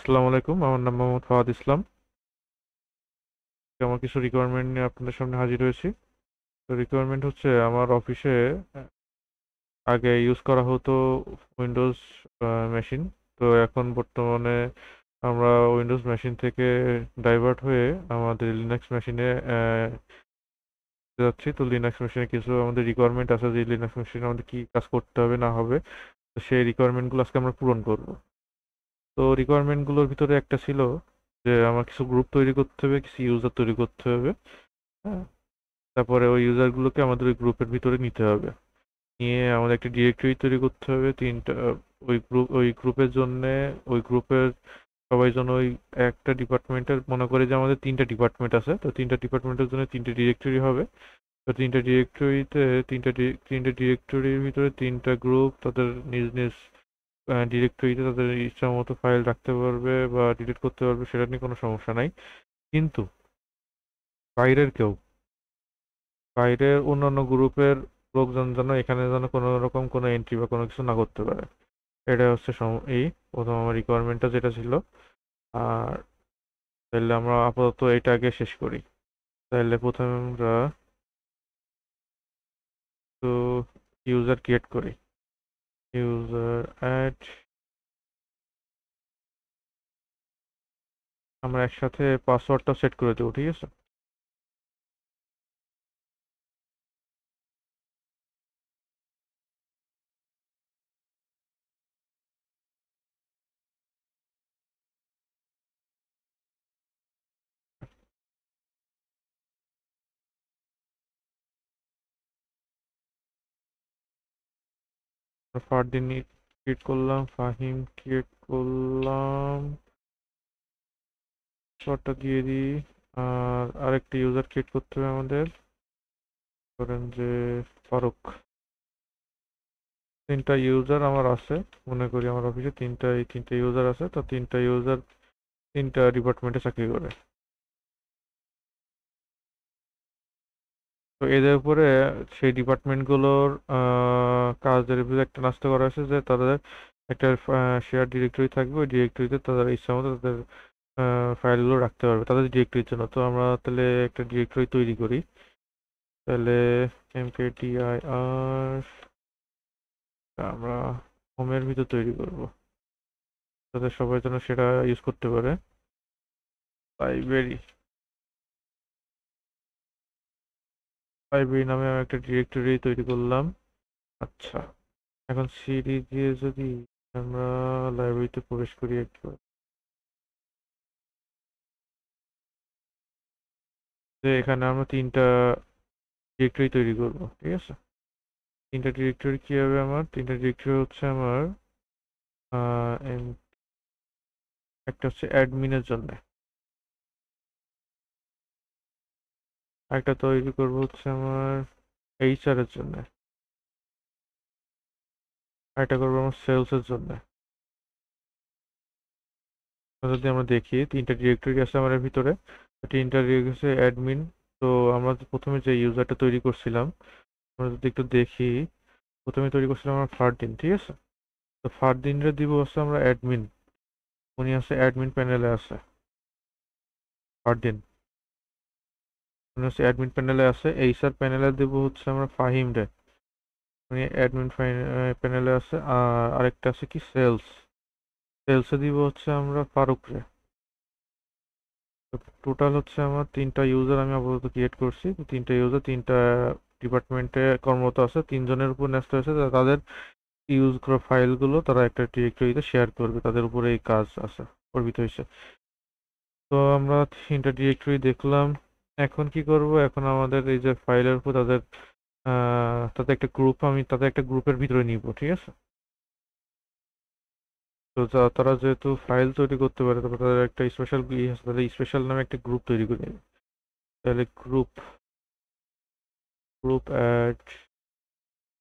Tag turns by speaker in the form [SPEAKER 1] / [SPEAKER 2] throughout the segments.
[SPEAKER 1] আসসালামু আলাইকুম। আমার নাম মোহাম্মদ ফাহাদ ইসলাম। আমার কিছু রিকোয়ারমেন্ট নিয়ে আপনাদের সামনে হাজির হয়েছি। তো রিকোয়ারমেন্ট হচ্ছে আমার অফিসে আগে ইউজ করা হতো উইন্ডোজ মেশিন। তো এখন বর্তমানে আমরা উইন্ডোজ মেশিন থেকে ডাইভার্ট হয়ে আমাদের লিনাক্স মেশিনে যাচ্ছি। তো লিনাক্স মেশিনে কিছু আমাদের রিকোয়ারমেন্ট আছে যে লিনাক্স মেশিনে আমাদের কি কাজ করতে হবে না হবে। তো সেই রিকোয়ারমেন্টগুলো আজকে আমরা পূরণ করব। তো রিকোয়ারমেন্টগুলোর ভিতরে একটা ছিল যে আমার কিছু গ্রুপ তৈরি করতে হবে, কিছু ইউজার তৈরি করতে হবে। হ্যাঁ, তারপরে ওই ইউজারগুলোকে আমাদের ওই গ্রুপের ভিতরে নিতে হবে। নিয়ে আমাদের একটা ডিরেক্টরি তৈরি করতে হবে ৩টা। ওই গ্রুপের জন্যে ওই গ্রুপের সবাই যেন ওই একটা ডিপার্টমেন্টের মনে করে যে আমাদের ৩টা ডিপার্টমেন্ট আছে। তো ৩টা ডিপার্টমেন্টের জন্য ৩টে ডিরেক্টরি হবে। তো ৩টা ডিরেক্টরিতে ৩টা ডিরেক্টরির ভিতরে ৩টা গ্রুপ তাদের নিজ নিজ ডিরেক্টরিতে তাদের ইচ্ছা মতো ফাইল রাখতে পারবে বা ডিলিট করতে পারবে, সেটা নিয়ে কোনো সমস্যা নাই। কিন্তু বাইরের কেউ, বাইরের অন্যান্য গ্রুপের লোকজন যেন এখানে যেন কোনো রকম কোনো এন্ট্রি বা কোনো কিছু না করতে পারে। এটা হচ্ছে প্রথম আমার রিকোয়ারমেন্টটা যেটা ছিল। আর তাহলে আমরা আপাতত এটা আগে শেষ করি। তাহলে প্রথমে আমরা তো ইউজার ক্রিয়েট করি। ইউজার অ্যাড, আমরা একসাথে পাসওয়ার্ডটা সেট করে দেবো, ঠিক আছে? ফারদিন ক্রিয়েট করলাম, ফাহিম ক্রিয়েট করলাম, পাসওয়ার্ডটা দিয়ে দিই। আর আরেকটা ইউজার ক্রিয়েট করতে হবে আমাদের, ধরেন যে ফারুক। ৩টা ইউজার আমার আছে, মনে করি আমার অফিসে 3টা ইউজার আছে। তো 3টা ইউজার 3টা ডিপার্টমেন্টে চাকরি করে। তো এদের উপরে সেই ডিপার্টমেন্টগুলোর কাজের ভিতরে একটা নাস্তা করা হয়েছে যে তাদের একটা শেয়ার ডিরেক্টরি থাকবে। ওই ডিরেক্টরিতে তাদের ইচ্ছা মতো তাদের ফাইলগুলো রাখতে পারবে তাদের ডিরেক্টরির জন্য। তো আমরা তাহলে একটা ডিরেক্টরি তৈরি করি। তাহলে mkdir আমরা হোমের ভিতর তৈরি করব, যাতে সবাই যেন সেটা ইউজ করতে পারে। লাইব্রেরি, লাইব্রেরি নামে আমি একটা ডিরেক্টরি তৈরি করলাম। আচ্ছা, এখন সিডি দিয়ে যদি আমরা লাইব্রেরিতে প্রবেশ করি একটু, যে এখানে আমরা 3টা ডিরেক্টরি তৈরি করব, ঠিক আছে? 3টা ডিরেক্টরি কি হবে? আমার 3টা ডিরেক্টরি হচ্ছে আমার একটা হচ্ছে অ্যাডমিনের জন্য, একটা তৈরি করব হচ্ছে আমার এইচআর এর জন্য, একটা করবো আমার সেলস এর জন্য। যদি আমরা দেখি 3টা ডিরেক্টরি আছে আমার ভিতরে। 3টা ডিরেক্টরি আছে অ্যাডমিন। তো আমরা প্রথমে যে ইউজারটা তৈরি করছিলাম, আমরা যদি একটু দেখি, প্রথমে তৈরি করছিলাম আমরা ফারদিন, ঠিক আছে? তো ফারদিনরে দিব হচ্ছে আমরা অ্যাডমিন, উনি আছে অ্যাডমিন প্যানেলে আছে। ফারদিন উনি হচ্ছে অ্যাডমিন প্যানেলে আছে। এইচআর প্যানেলে দেব হচ্ছে আমরা ফাহিম রে, উনি অ্যাডমিন প্যানেলে আছে। আর আরেকটা আছে কি সেলস, সেলসে দিব হচ্ছে আমরা ফারুক রে। টোটাল হচ্ছে আমার 3টা ইউজার আমি আপাতত ক্রিয়েট করছি। তো 3টা ইউজার 3টা ডিপার্টমেন্টে কর্মরত আছে, 3জনের উপর ন্যস্ত হয়েছে। তাদের ইউজ করা ফাইলগুলো তারা একটা ডিরেক্টরিতে শেয়ার করবে, তাদের উপরে এই কাজ আছে, অর্পিত হয়েছে। তো আমরা 3টা ডিরেক্টরি দেখলাম। এখন কি করব? এখন আমাদের এই যে ফাইলের উপর তাদের তাদের একটা গ্রুপ, আমি তাদের একটা গ্রুপের ভিতরে নিব, ঠিক আছে? তো তারা যেহেতু ফাইল তৈরি করতে পারে, তারপর তাদের একটা স্পেশাল আছে, তাদের স্পেশাল নামে একটা গ্রুপ তৈরি করে নিব। তাহলে group, add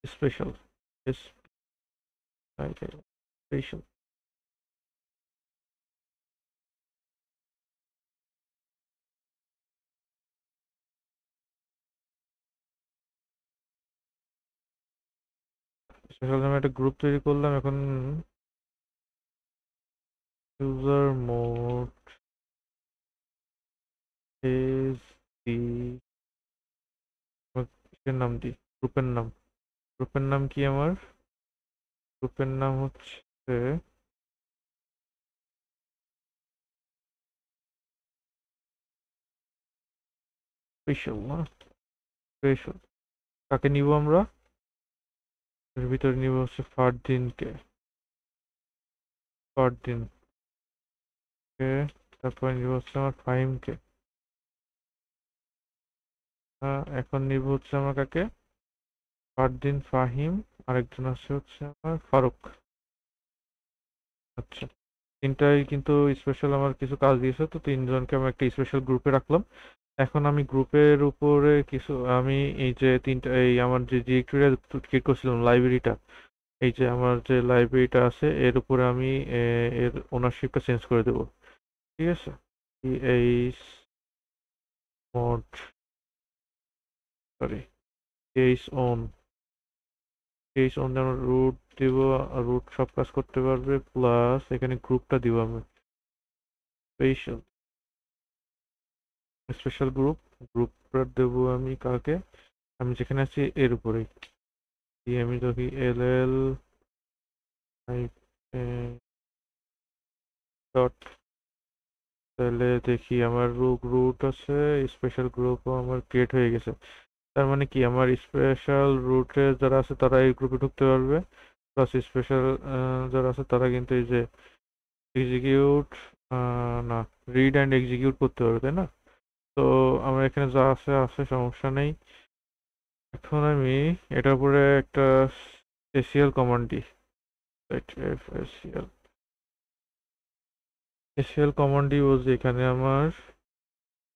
[SPEAKER 1] special, special. Special নামে একটা গ্রুপ তৈরি করলাম। এখন ইউজার মোড এস দি, কিসের নাম দি, গ্রুপের নাম কি আমার? গ্রুপের নাম হচ্ছে স্পেশাল না, স্পেশাল। কাকে নিব আমরা? এর ভিতরে নিব হচ্ছে ফারদিনকে, ফারদিন কে। তারপরে নিব হচ্ছে আমার ফাহিমকে। এখন নিব হচ্ছে আমার কাকে? ফারদিন, ফাহিম, আরেকজন আছে হচ্ছে আমার ফারুক। আচ্ছা, তিনটাই কিন্তু স্পেশাল আমার কিছু কাজ দিয়েছে, তো তিনজনকে আমি একটা স্পেশাল গ্রুপে রাখলাম। এখন আমি গ্রুপের উপরে কিছু, আমি এই যে তিনটা, এই আমার যে ডিরেক্টরিটা ক্রিয়েট করছিলাম, লাইব্রেরিটা, এই যে আমার যে লাইব্রেরিটা আছে এর উপরে আমি এর ওনারশিপটা চেঞ্জ করে দেবো। ঠিক আছে, H mod, sorry, H own, H own যেমন রুট দিব, রুট সব কাজ করতে পারবে, প্লাস এখানে গ্রুপটা দিব আমি স্পেশাল, স্পেশাল গ্রুপ। গ্রুপটা দেবো আমি কাকে? আমি যেখানে আছি এর উপরেই দিয়ে আমি যদি এল এল ডট, তাহলে দেখি আমার রুট আছে, স্পেশাল গ্রুপও আমার ক্রিয়েট হয়ে গেছে। তার মানে কি, আমার স্পেশাল রুটে যারা আছে তারা এই গ্রুপে ঢুকতে পারবে, প্লাস স্পেশাল যারা আছে তারা কিন্তু এই যে এক্সিকিউট, না, রিড অ্যান্ড এক্সিকিউট করতে পারবে, তাই না? তো আমার এখানে যা আছে আছে, সমস্যা নেই। এখন আমি এটার উপরে একটা এসিএল কমান্ড দিই, এসিএল, এসিএল কমান্ড দিই বলছি এখানে আমার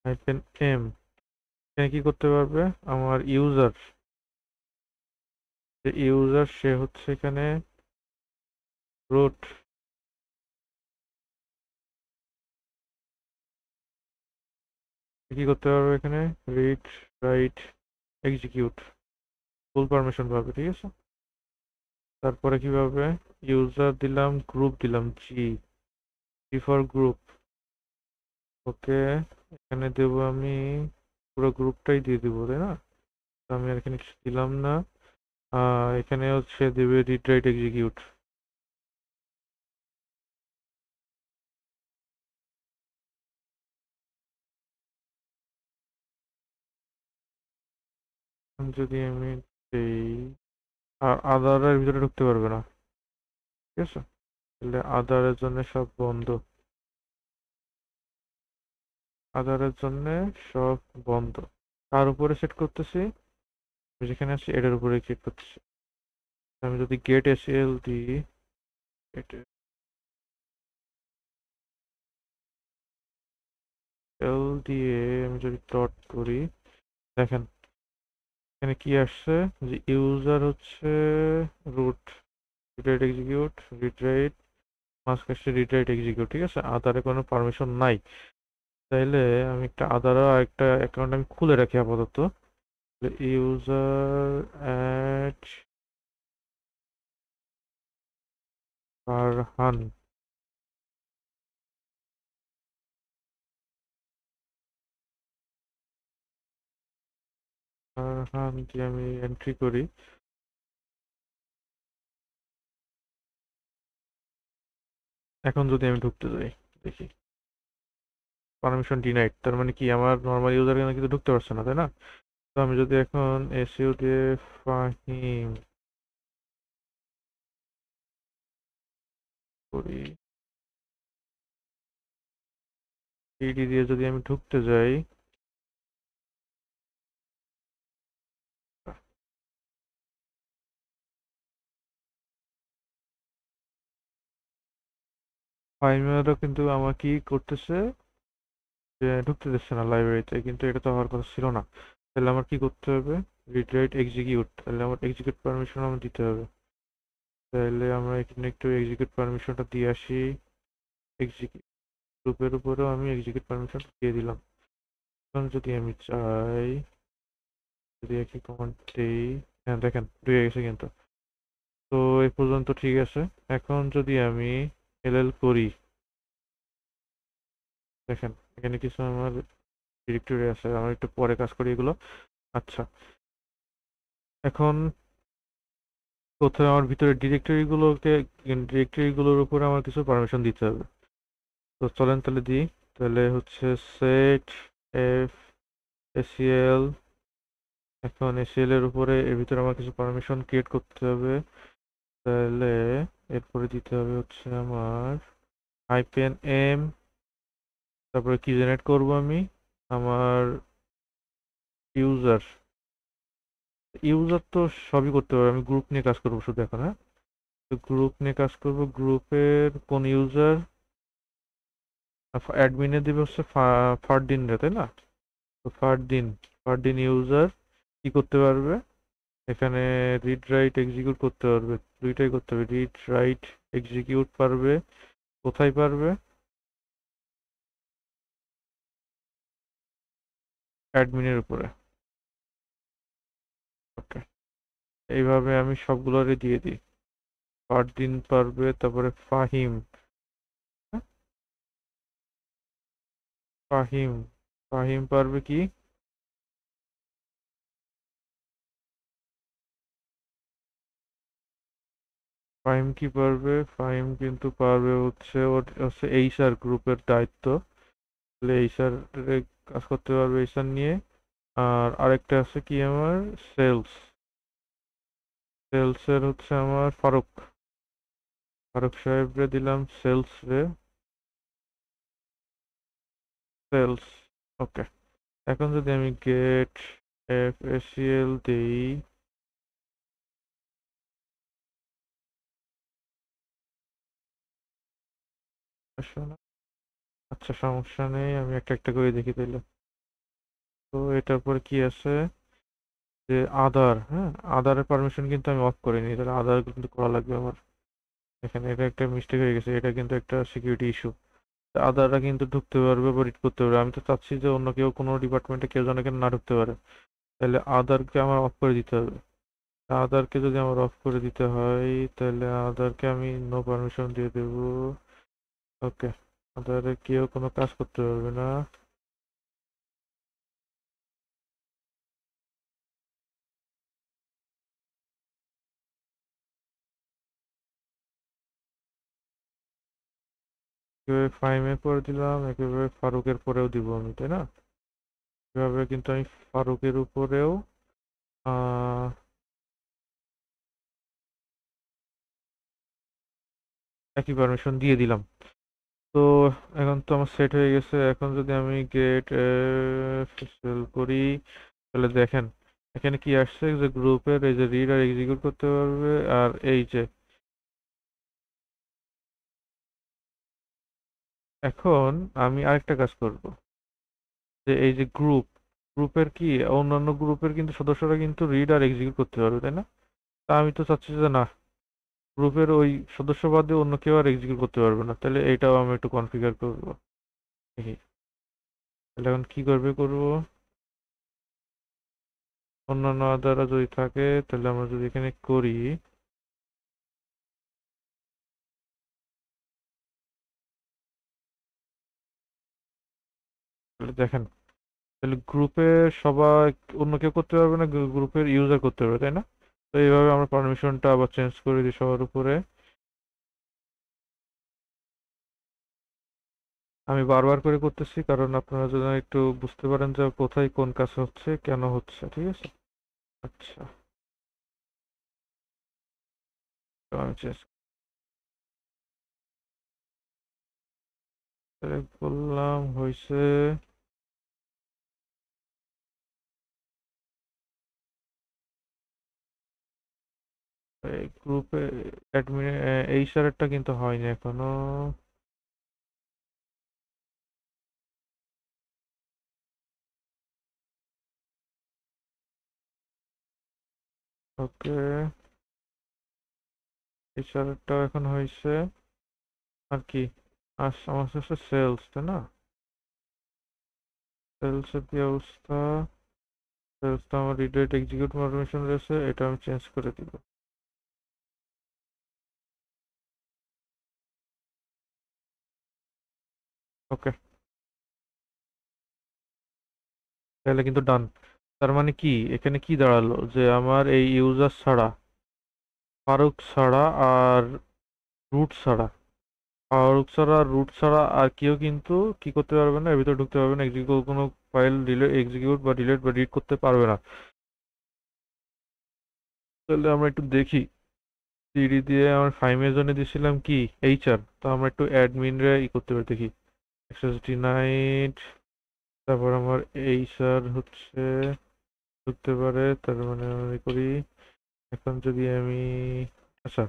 [SPEAKER 1] হাইফেন এম, এখানে কি করতে পারবে? আমার ইউজার, যে ইউজার সে হচ্ছে এখানে রুট, কি করতে পারবে এখানে? রিড, রাইট, এক্সিকিউট, ফুল পারমিশন পাবে, ঠিক আছে। তারপরে কি পাবে? ইউজার দিলাম, গ্রুপ দিলাম, জি, জি ফর গ্রুপ, ওকে। এখানে দেবো আমি পুরো গ্রুপটাই দিয়ে দিব, তাই না? তো আমি আর এখানে কিছু দিলাম না। এখানে হচ্ছে দেবে রিড রাইট এক্সিকিউট। যদি আমি এই, আর আদারের ভিতরে ঢুকতে পারবে না, ঠিক আছে, তাহলে আদারের জন্য সব বন্ধ, আদারের জন্য সব বন্ধ। কার উপরে সেট করতেছি? আমি যেখানে আছি এটার উপরে সেট করতেছি। আমি যদি গেট এসএল দিই, এল দিয়ে আমি যদি ডট করি, দেখেন এখানে কি আসছে, যে ইউজার হচ্ছে root, read execute, read write, মাঝখানে আসছে রিড রাইট এক্সিকিউট, ঠিক আছে, আদারে কোনো পারমিশন নাই। তাইলে আমি একটা আদারও একটা অ্যাকাউন্ট আমি খুলে রাখি আপাতত, ইউজার অ্যাট ফারহান, ফারহান দিয়ে আমি এন্ট্রি করি। এখন যদি আমি ঢুকতে যাই, দেখি পারমিশন ডিনাইড, তার মানে কি আমার নর্মাল ইউজার কিন্তু ঢুকতে পারছে না, তাই না? তো আমি যদি এখন এসইউ দিয়ে ফাহিম করি, এইডি দিয়ে যদি আমি ঢুকতে যাই, ফাহিমেরও কিন্তু আমার কি করতেছে, যে ঢুকতে দিচ্ছে না লাইব্রেরিতে, কিন্তু এটা তো হওয়ার কথা ছিল না। তাহলে আমার কি করতে হবে? রিড রাইট এক্সিকিউট, তাহলে আমার এক্সিকিউট পারমিশন আমার দিতে হবে। তাহলে আমরা এখানে একটু এক্সিকিউট পারমিশনটা দিয়ে আসি, এক্সিকিউট গ্রুপের উপরেও আমি এক্সিকিউট পারমিশন দিয়ে দিলাম। এখন যদি আমি চাই, যদি একই কমান্ড দিই, হ্যাঁ দেখেন ঢুকে গেছে কিন্তু। তো এই পর্যন্ত ঠিক আছে। এখন যদি আমি এলএল করি, দেখেন এখানে কিছু আমার ডিরেক্টরি আছে, আমার একটু পরে কাজ করি এগুলো। আচ্ছা, এখন কোথায় আমার ভিতরে ডিরেক্টরিগুলোর উপরে আমার কিছু পারমিশন দিতে হবে। তো চলেন তাহলে দিই। তাহলে হচ্ছে সেট এফ এসিএল। এখন এসিএল এর উপরে এর ভিতরে আমার কিছু পারমিশন ক্রিয়েট করতে হবে। তাহলে এরপরে দিতে হবে হচ্ছে আমার হাইপেন এম, তারপরে কি জেনারেট করব আমি আমার ইউজার। ইউজার তো সবই করতে পারবে, আমি গ্রুপ নিয়ে কাজ করবো শুধু এখন। হ্যাঁ, তো গ্রুপ নিয়ে কাজ করব। গ্রুপের কোন ইউজার? অ্যাডমিনে দিবে হচ্ছে ফারদিন রে, তাই না? তো ফারদিন ইউজার কি করতে পারবে এখানে? রিড রাইট এক্সিকিউট করতে পারবে, দুইটাই করতে হবে। রিড রাইট এক্সিকিউট পারবে। কোথায় পারবে? অ্যাডমিনের উপরে। ওকে, এইভাবে আমি সবগুলোরে দিয়ে দিই। ফারদিন পারবে, তারপরে ফাহিম। হ্যাঁ, ফাহিম ফাহিম পারবে কি? ফাহিম কি পারবে? ফাহিম কিন্তু পারবে হচ্ছে, ওর হচ্ছে এইচআর গ্রুপের দায়িত্ব। তাহলে এইচআর কাজ করতে পারবে এইচআর নিয়ে। আর আরেকটা আছে কি আমার, সেলস। সেলসের হচ্ছে আমার ফারুক। ফারুক সাহেবরে দিলাম সেলস রে। সেলস। ওকে, এখন যদি আমি গেট এফ এসিএল দিই, সমস্যা না? আচ্ছা, সমস্যা নেই, আমি একটা একটা করে দেখি তাইলে। তো এটার পরে কি আছে যে আদার। হ্যাঁ, আদারের পারমিশন কিন্তু আমি অফ করিনি, তাহলে আদার কিন্তু করা লাগবে আমার। এখানে এটা একটা মিস্টেক হয়ে গেছে, এটা কিন্তু একটা সিকিউরিটি ইস্যু। আদাররা কিন্তু ঢুকতে পারবে বা রিড করতে পারবে, আমি তো চাচ্ছি যে অন্য কেউ কোনো ডিপার্টমেন্টে কেউ যেন এখানে না ঢুকতে পারে। তাহলে আদারকে আমার অফ করে দিতে হবে। আদারকে যদি আমার অফ করে দিতে হয়, তাহলে আদারকে আমি নো পারমিশন দিয়ে দেবো। ওকে, আদারে কেউ কোনো কাজ করতে পারবে না। এভাবে ফাহিমের পরে দিলাম, একেবারে ফারুকের পরেও দিব আমি, তাই না? এভাবে কিন্তু আমি ফারুকের উপরেও আহ একই পারমিশন দিয়ে দিলাম। তো এখন তো আমার সেট হয়ে গেছে। এখন যদি আমি গেট সেল করি, তাহলে দেখেন এখানে কি আসছে যে গ্রুপের এই যে রিড আর এক্সিকিউট করতে পারবে। আর এই যে এখন আমি আরেকটা কাজ করব, যে এই যে গ্রুপের কি অন্যান্য গ্রুপের কিন্তু সদস্যরা কিন্তু রিড আর এক্সিকিউট করতে পারবে, তাই না? তা আমি তো চাচ্ছি যে না, গ্রুপের ওই সদস্য বাদে অন্য কেউ আর এক্সিকিউট করতে পারবে না। তাহলে এইটাও আমি একটু কনফিগার করবো। দেখি তাহলে এখন কি করব। অন্যান্য দ্বারা যদি থাকে, তাহলে আমরা যদি এখানে করি, তাহলে দেখেন, তাহলে গ্রুপের সবাই অন্য কেউ করতে পারবে না, গ্রুপের ইউজার করতে পারবে, তাই না? তো এইভাবে আমরা পারমিশনটা আবার চেঞ্জ করে দিই সবার উপরে। আমি বারবার করে করতেছি কারণ আপনারা যেন একটু বুঝতে পারেন যে কোথায় কোন কাজ হচ্ছে, কেন হচ্ছে। ঠিক আছে? আচ্ছা, তো আমি চেঞ্জ করলাম, হয়েছে। এই গ্রুপে অ্যাডমিন এই সারেরটা কিন্তু হয়নি এখনো। ওকে, এই সারেরটাও এখন হয়েছে। আর কি আমার হচ্ছে সেলস, তাই না? সেলসের কি অবস্থা? সেলস তো আমার রিড এক্সিকিউট পারমিশন রয়েছে, এটা আমি চেঞ্জ করে দিব। ওকে, তাহলে কিন্তু ডান। তার মানে কি এখানে কি দাঁড়ালো, যে আমার এই ইউজার ছাড়া, ফারুক ছাড়া আর রুট ছাড়া, ফারুক ছাড়া আর রুট ছাড়া আর কেউ কিন্তু কি করতে পারবে না, এর ভিতরে ঢুকতে পারবে না, এক্সিকিউট কোনো ফাইল এক্সিকিউট বা ডিলিট বা রিড করতে পারবে না। তাহলে আমরা একটু দেখি, সিডি দিয়ে আমার ফাইমের জন্য দিয়েছিলাম কি এইচআর, তো আমরা একটু অ্যাডমিনরে করতে পারি দেখি। অ্যাক্সেস ডিনাইড, তারপর আমার এইচআর হচ্ছে ঢুকতে পারে, তার মানে আমি করি। এখন যদি আমি, আচ্ছা,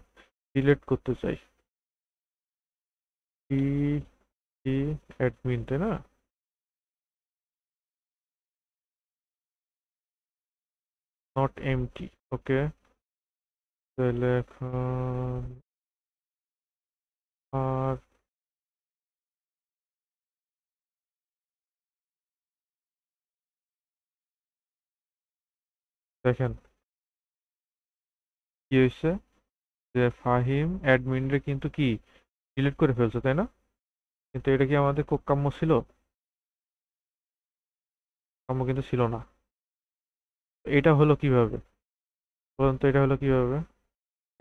[SPEAKER 1] ডিলিট করতে চাই, কি কি অ্যাডমিন, তাই না? নট এমটি, ওকে। তাহলে এখন আর দেখেন কি হয়েছে, যে ফাহিম অ্যাডমিনরে কিন্তু কি ডিলিট করে ফেলছে, তাই না? কিন্তু এটা কি আমাদের কাম্য ছিল? কাম্য কিন্তু ছিল না। এটা হলো কিভাবে বলুন তো, এটা হলো কিভাবে?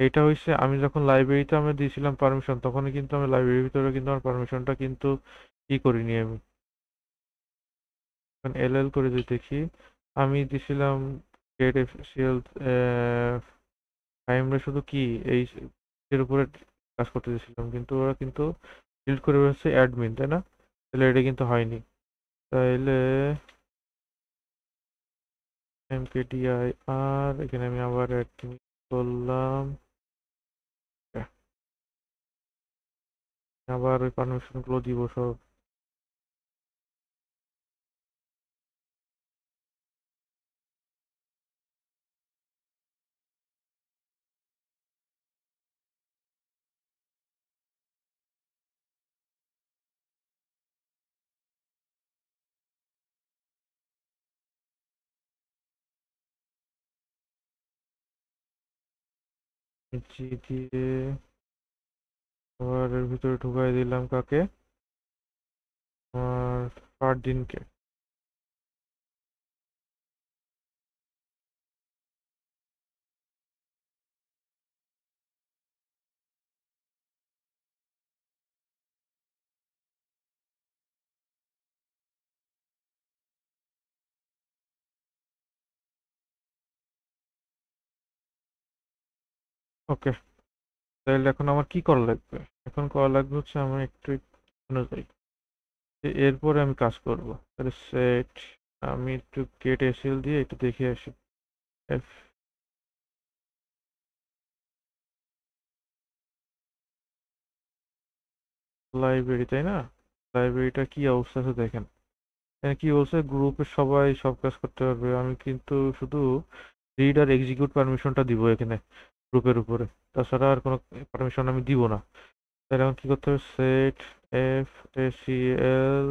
[SPEAKER 1] এটা হইছে আমি যখন লাইব্রেরিতে আমি দিয়েছিলাম পারমিশন, তখনই কিন্তু আমি লাইব্রেরির ভিতরে কিন্তু আমার পারমিশনটা কিন্তু ই করিনি আমি। এখন এল করে যদি দেখি, আমি দিছিলাম গেট এফসিএল টাইমটা শুধু কি এই এর উপরে কাজ করতে দিয়েছিলাম, কিন্তু ওরা কিন্তু ডিলিট করে ফেলছে অ্যাডমিন, তাই না? তাহলে এটা কিন্তু হয়নি। তাইলে এমকেডিআই আর এখানে আমি আবার অ্যাডমিন করলাম, আবার ওই পারমিশন গুলো দিব সব। জি দিয়ে আবার এর ভিতরে ঢুকাই দিলাম কাকে, আমার ফারদিনকে। ওকে, তাহলে এখন আমার কি করা লাগবে? এখন করা লাগবে হচ্ছে আমার একটু অনুযায়ী এরপরে আমি কাজ করব। তাহলে সেট, আমি একটু গেট এসএল দিয়ে একটু দেখে আসি। এফ লাইব্রেরি, তাই না? লাইব্রেরিটা কি অবস্থা আছে দেখেন। এখানে কি বলছে, গ্রুপের সবাই সব কাজ করতে পারবে, আমি কিন্তু শুধু রিড আর এক্সিকিউট পারমিশনটা দিব এখানে গ্রুপের উপরে, তাছাড়া আর কোনো পারমিশন আমি দিব না। তাহলে এখন কি করতে হবে, সেট এফ এসিএল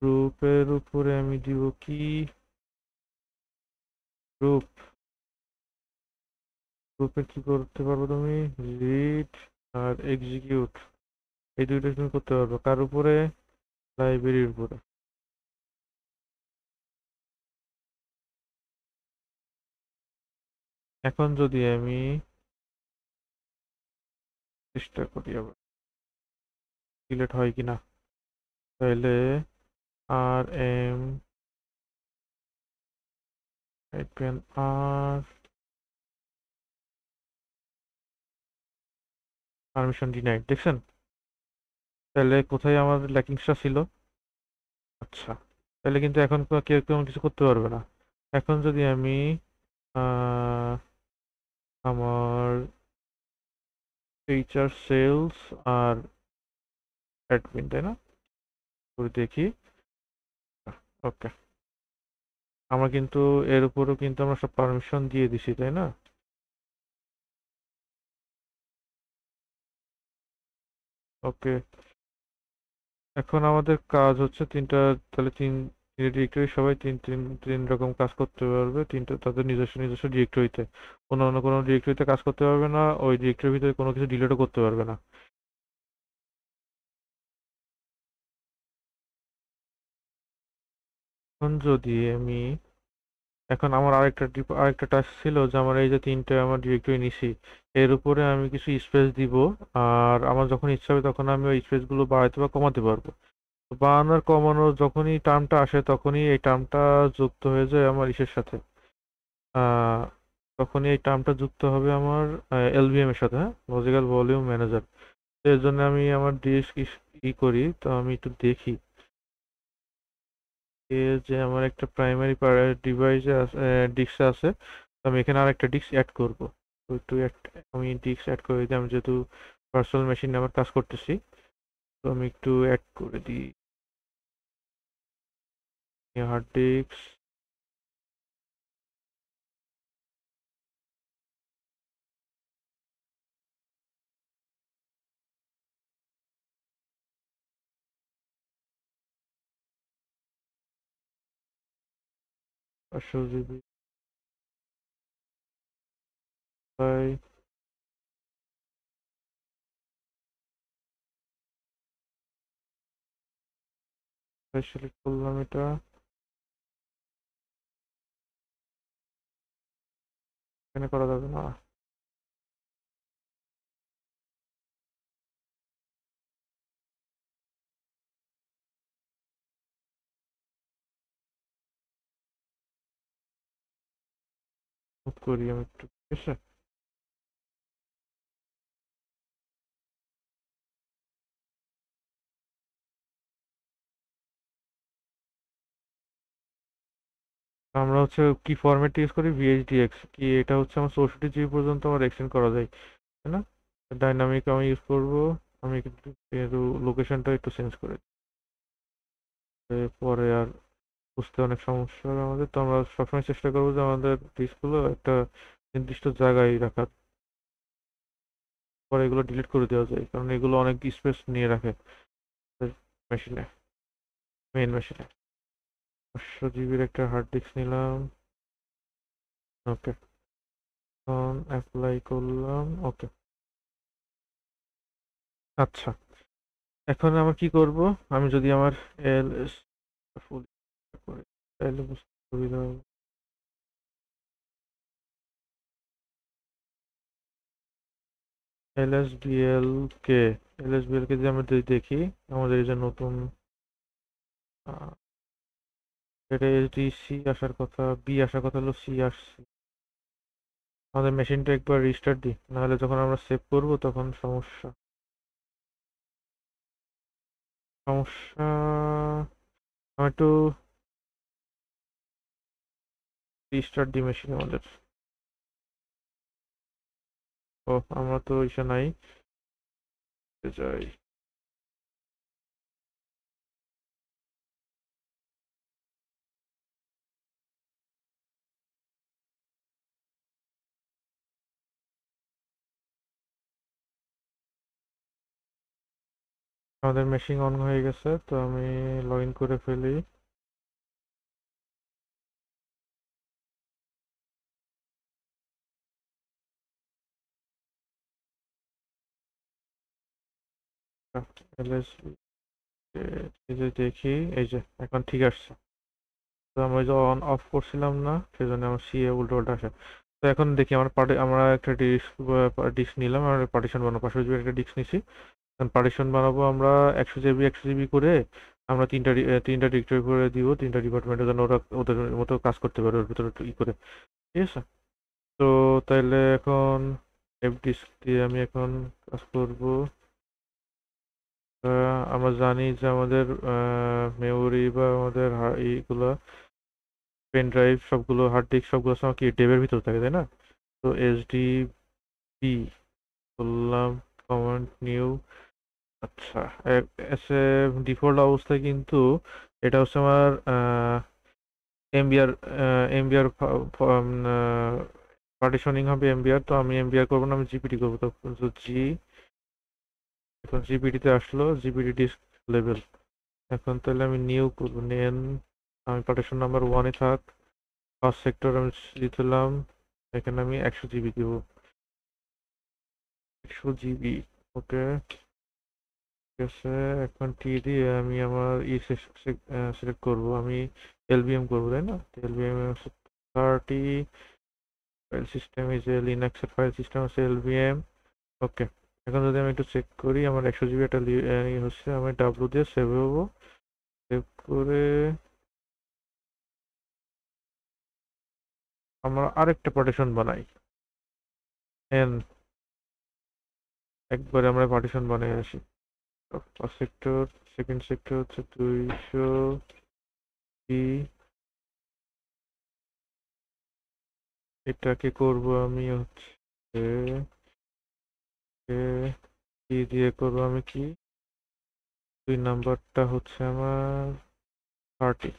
[SPEAKER 1] গ্রুপের উপরে আমি দিব কি, গ্রুপ, গ্রুপে কি করতে পারবো তুমি, রিড আর এক্সিকিউট, এই দুইটা তুমি করতে পারবে কার উপরে, লাইব্রেরির উপরে। এখন যদি আমি চেষ্টা করি আবার ডিলেট হয় কিনা, তাহলে আর M hyphen R permission denied, দেখছেন? তাহলে কোথায় আমার ল্যাকিংসটা ছিল? আচ্ছা, তাহলে কিন্তু এখন কেউ কেউ কিছু করতে পারবে না। এখন যদি আমি আহ, আমার ফিচার সেলস আর অ্যাডমিন, তাই না, করে দেখি। ওকে, আমরা কিন্তু এর উপরও কিন্তু আমরা সব পারমিশন দিয়ে দিছি, তাই না? ওকে, এখন আমাদের কাজ হচ্ছে তিনটা, তাহলে তিনটে ডিরেক্টরি সবাই তিন তিন তিন রকম কাজ করতে পারবে, তিনটা তাদের নিজস্ব নিজস্ব ডিরেক্টরিতে। অন্য কোনো ডিরেক্টরিতে কাজ করতে পারবে না, ওই ডিরেক্টরির ভিতরে কোনো কিছু ডিলিটও করতে পারবে না। এখন যদি আমি এখন আমার আরেকটা টাস্ক ছিল যে আমার এই যে তিনটে আমার ডিরেক্টরি নিছি এর উপরে আমি কিছু স্পেস দিব। আর আমার যখন ইচ্ছা হবে তখন আমি ওই স্পেসগুলো বাড়াতে বা কমাতে পারবো। তো বাড়ানোর কমানোর যখনই টার্মটা আসে তখনই এই টার্মটা যুক্ত হয়ে যায় আমার ইসের সাথে। আহ, তখনই এই টার্মটা যুক্ত হবে আমার এলভিএম এর সাথে, হ্যাঁ, লজিক্যাল ভলিউম ম্যানেজার। এর জন্য আমি আমার ডিস্ক করি, তো আমি একটু দেখি যে আমার একটা প্রাইমারি ডিভাইসে ডিস্ক আছে, তো আমি এখানে আর একটা ডিস্ক অ্যাড করব। তো একটু আমি ডিস্ক অ্যাড করে দিই, আমি যেহেতু ভার্চুয়াল মেশিনে আমার কাজ করতেছি। তো আমি একটু অ্যাড করে দিই হার্ড ডিস্ক। পাঁচশো জিবি বাই সিলেক্ট করলাম এটা। এখানে করা যাবে না। মুভ করি আমি একটু, ঠিক আছে। আমরা হচ্ছে কি ফরম্যাট ইউজ করি, ভিএইচডিএক্স কি, এটা হচ্ছে আমার 64 জিবি পর্যন্ত আমার এক্সটেন্ড করা যায়, তাই না? ডাইনামিক আমি ইউজ করব। আমি একটু লোকেশনটা একটু চেঞ্জ করে পরে আর বুঝতে অনেক সমস্যা হবে আমাদের। তো আমরা সবসময় চেষ্টা করবো যে আমাদের ডিস্কগুলো একটা নির্দিষ্ট জায়গায় রাখার। পরে এগুলো ডিলিট করে দেওয়া যায়, কারণ এগুলো অনেক স্পেস নিয়ে রাখে মেশিনে, মেইন মেশিনে। 500 জিবির একটা হার্ড ডিস্ক নিলাম। ওকে, এখন অ্যাপ্লাই করলাম। ওকে, আচ্ছা। এখন আমার কি করব, আমি যদি আমার এল এস ফুল করি তাহলে বুঝতে সুবিধা হবে। এলএসবিএল কে, এলএসবিএল কে যদি আমরা যদি দেখি, আমাদের এই যে নতুন আহ, এটা এইচডিসি আসার কথা, বি আসার কথা, হলো সি আসছে। আমাদের মেশিনটা একবার রিস্টার্ট দিই, নাহলে যখন আমরা সেভ করব তখন সমস্যা। সমস্যা আমি একটু রিস্টার্ট দিই মেশিন আমাদের। ও, আমরা তো ইসে নাই, যাই। আমাদের মেশিন অন হয়ে গেছে, তো আমি লগ ইন করে ফেলি। এলএসবি এই যে দেখি, এই যে এখন ঠিক আসছে। তো আমরা ওই যে অন অফ করছিলাম না, সেজন্য আমার সি এ উল্টো উল্টো আসে। তো এখন দেখি আমরা একটা ডিস্ক নিলাম, আমরা পার্টিশন বানাবো, 500 জিবি একটা ডিস্ক নিছি। এখন পার্টিশন বানাবো আমরা 100 জিবি করে। আমরা তিনটা ডিরেক্টরি করে দিব, তিনটা ডিপার্টমেন্টের জন্য, ওরা ওদের মতো কাজ করতে পারে ওর ভিতরে ই করে, ঠিক আছে। তো তাইলে এখন এফ ডিস্ক দিয়ে আমি এখন কাজ করব। আমরা জানি যে আমাদের মেমোরি বা আমাদের এইগুলা পেন ড্রাইভ সবগুলো, হার্ড ডিস্ক সবগুলো সময় কি ডেবের ভিতর থাকে, তাই না? তো এইচডি বি করলাম, কমান্ড নিউ। আচ্ছা, এসে ডিফল্ট অবস্থায় কিন্তু এটা হচ্ছে আমার এমবিআর, এমবিআর পার্টিশনিং হবে এমবিআর। তো আমি এমবিআর করবো না, আমি জিপিটি করবো। তো এখন জিপিটিতে আসলো, জিপিটি ডিস্ক লেভেল। এখন তাহলে আমি নিউ করবো, নেন। আমি পার্টিশন নাম্বার 1-এ থাক, ফার্স্ট সেক্টর আমি দিলাম। এখানে আমি 100 জিবি দিব, 100 জিবি। ওকে, আছে, এখন টি দিয়ে আমি আমার সিলেক্ট করব, আমি এলভিএম করবো তাই না? এলভিএম 30 ফাইল সিস্টেম, এই যে লিনাক্সের ফাইল সিস্টেম আছে এলভিএম। ওকে, এখন যদি আমি একটু চেক করি আমার 100 জিবি একটা হচ্ছে, আমি ডাব্লু দিয়ে সেভ হবো। সেভ করে আমরা আরেকটা পার্টিশন বানাই। এন একবারে আমরা পার্টিশন বানিয়ে আসি। ফার্স্ট সেক্টর, সেকেন্ড সেক্টর হচ্ছে 200 বি। এটাকে করব আমি হচ্ছে কি দিয়ে করব, আমি কি 2 নাম্বারটা হচ্ছে আমার 30।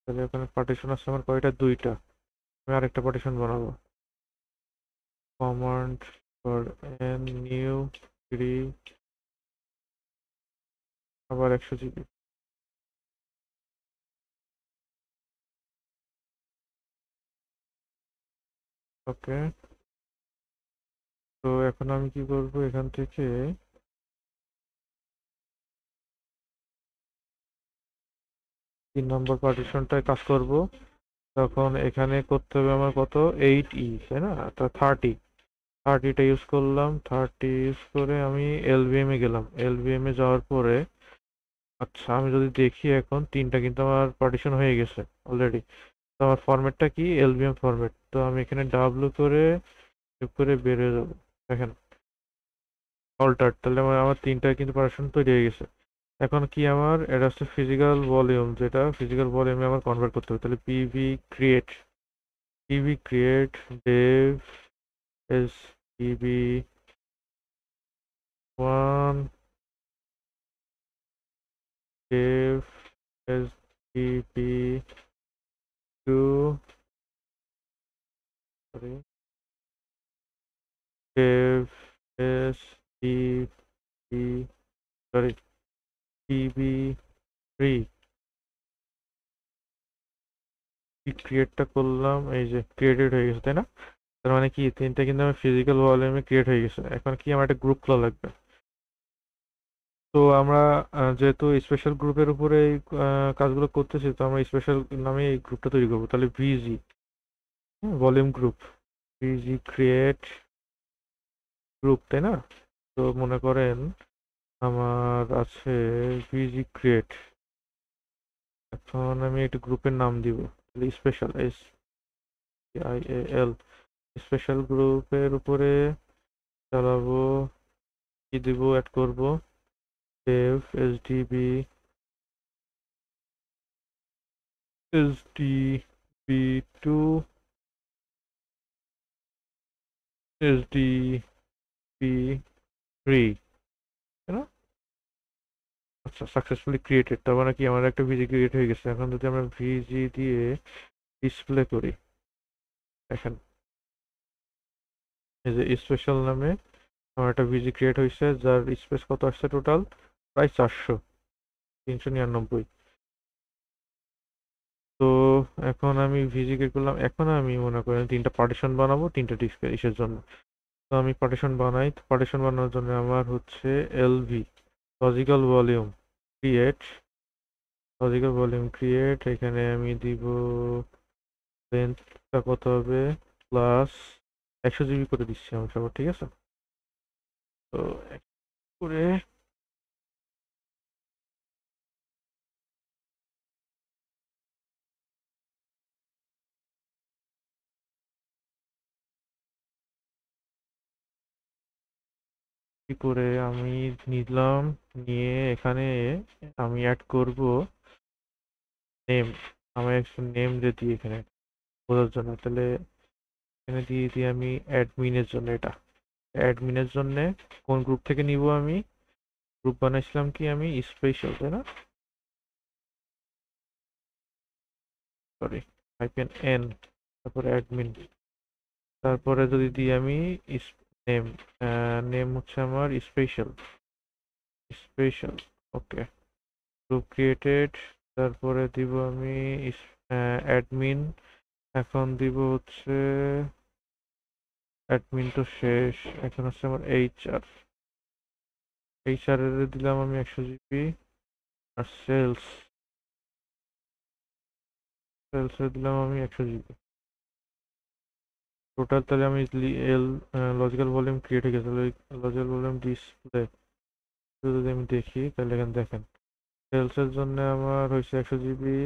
[SPEAKER 1] তাহলে ওখানে পার্টিশন আছে আমার কয়টা? 2টা। আমি আরেকটা পার্টিশন বানাবো। কমান্ড ফর এন নিউ 3, আবার 100 জিবি। ওকে, তো এখন আমি কি করব, এখান থেকে 3 নম্বর পার্টিশনটায় কাজ করব। তখন এখানে করতে হবে আমার কত, 8E তাই না? তা 30টা ইউজ করলাম। 30 ইউজ করে আমি এলভিএম এ গেলাম। এলভিএম এ যাওয়ার পরে আচ্ছা, আমি যদি দেখি এখন 3টা কিন্তু আমার পার্টিশন হয়ে গেছে অলরেডি। তো আমার ফরম্যাটটা কি, এলভিএম ফরম্যাট। তো আমি এখানে ডাব্লু করে সেভ করে বেরিয়ে যাবো। দেখেন অল্টার, তাহলে আমার 3টা কিন্তু পার্টিশন তৈরি হয়ে গেছে। এখন কি আমার এটা হচ্ছে ফিজিক্যাল ভলিউম, যেটা ফিজিক্যাল ভলিউমে আমার কনভার্ট করতে হবে। তাহলে PV create Dave S PV 1 Dave S PV 2, sorry, Dave S PV, sorry, PV 3। ক্রিয়েটটা করলাম, এই যে ক্রিয়েটেড হয়ে গেছে তাই না? তার মানে কি 3টা কিন্তু আমার ফিজিক্যাল ভলিউমে ক্রিয়েট হয়ে গেছে। এখন কি আমার একটা গ্রুপ খোলা লাগবে। তো আমরা যেহেতু স্পেশাল গ্রুপের উপরে এই কাজগুলো করতেছি, তো আমরা স্পেশাল নামে এই গ্রুপটা তৈরি করবো। তাহলে ভিজি ভলিউম গ্রুপ, ভিজি ক্রিয়েট গ্রুপ তাই না? তো মনে করেন আমার আছে ভিজি ক্রিয়েট। এখন আমি একটা গ্রুপের নাম দিব, তাহলে স্পেশাল SPIAL। স্পেশাল গ্রুপের উপরে চালাবো, কি দিব, অ্যাড করব dev sdb2 sdb3, তাই না? আচ্ছা, সাকসেসফুলি ক্রিয়েটেড, তার মানে কি আমার একটা ভিজি ক্রিয়েট হয়ে গেছে। এখন যদি আমরা ভিজি দিয়ে ডিসপ্লে করি, দেখেন এই যে স্পেশাল নামে আমার একটা ভিজি ক্রিয়েট হয়েছে, যার স্পেস কত আসছে টোটাল, প্রায় 399। তো এখন আমি ভিজি ক্রিয়েট করলাম। এখন আমি মনে করেন 3টা পার্টিশন বানাবো 3টা ডিস্ক ইসের জন্য। তো আমি পার্টিশন বানাই। পার্টিশন বানানোর জন্য আমার হচ্ছে এলভি লজিক্যাল ভলিউম ক্রিয়েট, এখানে আমি দিব লেন্থটা কত হবে, প্লাস 100 জিবি করে দিচ্ছি আমি সবার, ঠিক আছে? তো করে কি করে আমি নিলাম, নিয়ে এখানে আমি অ্যাড করব নেম। আমি একটু নেম দিয়ে দিই এখানে বোঝার জন্য। তাহলে এখানে দিয়ে দিই আমি অ্যাডমিনের জন্য। এটা অ্যাডমিনের জন্য কোন গ্রুপ থেকে নিব, আমি গ্রুপ বানাইছিলাম কি আমি স্পেশাল তাই না, সরি, -n, তারপরে অ্যাডমিন। তারপরে যদি দিই আমি নেম, নেম হচ্ছে আমার স্পেশাল স্পেশাল। ওকে, গ্রুপ ক্রিয়েটেড। তারপরে দিব আমি অ্যাডমিন। এখন দিব হচ্ছে অ্যাডমিন তো শেষ, এখন হচ্ছে আমার এইচআর এর দিলাম আমি 100 জিবি। আর সেলস এর দিলাম আমি 100 জিবি। টোটাল তাহলে আমি এল লজিক্যাল ভলিউম ক্রিয়েট হয়ে গেছে। লজিক্যাল ভলিউম ডিসপ্লে যদি আমি দেখি তাহলে এখানে দেখেন সেলস এর জন্য আমার হয়েছে 100 জিবি।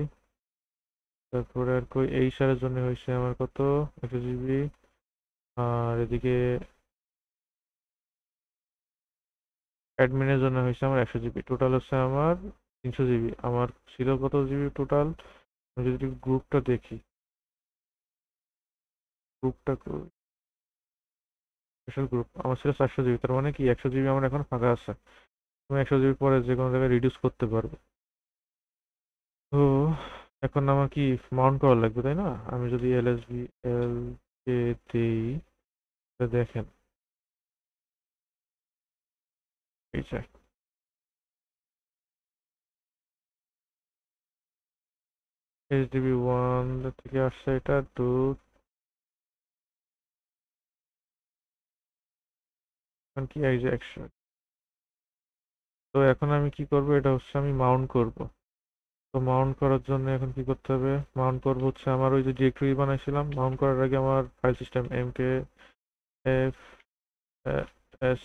[SPEAKER 1] তারপরে আর কই এইচআর এর জন্য হয়েছে আমার কত, 100 জিবি। আর এদিকে অ্যাডমিনের জন্য হয়েছে আমার 100 জিবি। টোটাল হচ্ছে আমার 300 জিবি। আমার ছিল কত জিবি টোটাল, আমি যদি গ্রুপটা দেখি, গ্রুপটা স্পেশাল গ্রুপ আমার ছিল 400 জিবি। তার মানে কি 100 জিবি আমার এখন ফাঁকা আছে। আমি 100 জিবি পরে যে কোনো জায়গায় রিডিউস করতে পারবো। তো এখন আমার কি মাউন্ট করা লাগবে তাই না? আমি যদি এলএসবি এল কে দেই, তাহলে দেখেন এই যে HDB1 থেকে আসছে এটা টু, কি এই যে 100। তো এখন আমি কি করব, এটা হচ্ছে আমি মাউন্ট করব। তো মাউন্ট করার জন্য এখন কি করতে হবে, মাউন্ট করব হচ্ছে আমার ওই যে ডিরেক্টরি বানাইছিলাম। মাউন্ট করার আগে আমার file system mk f s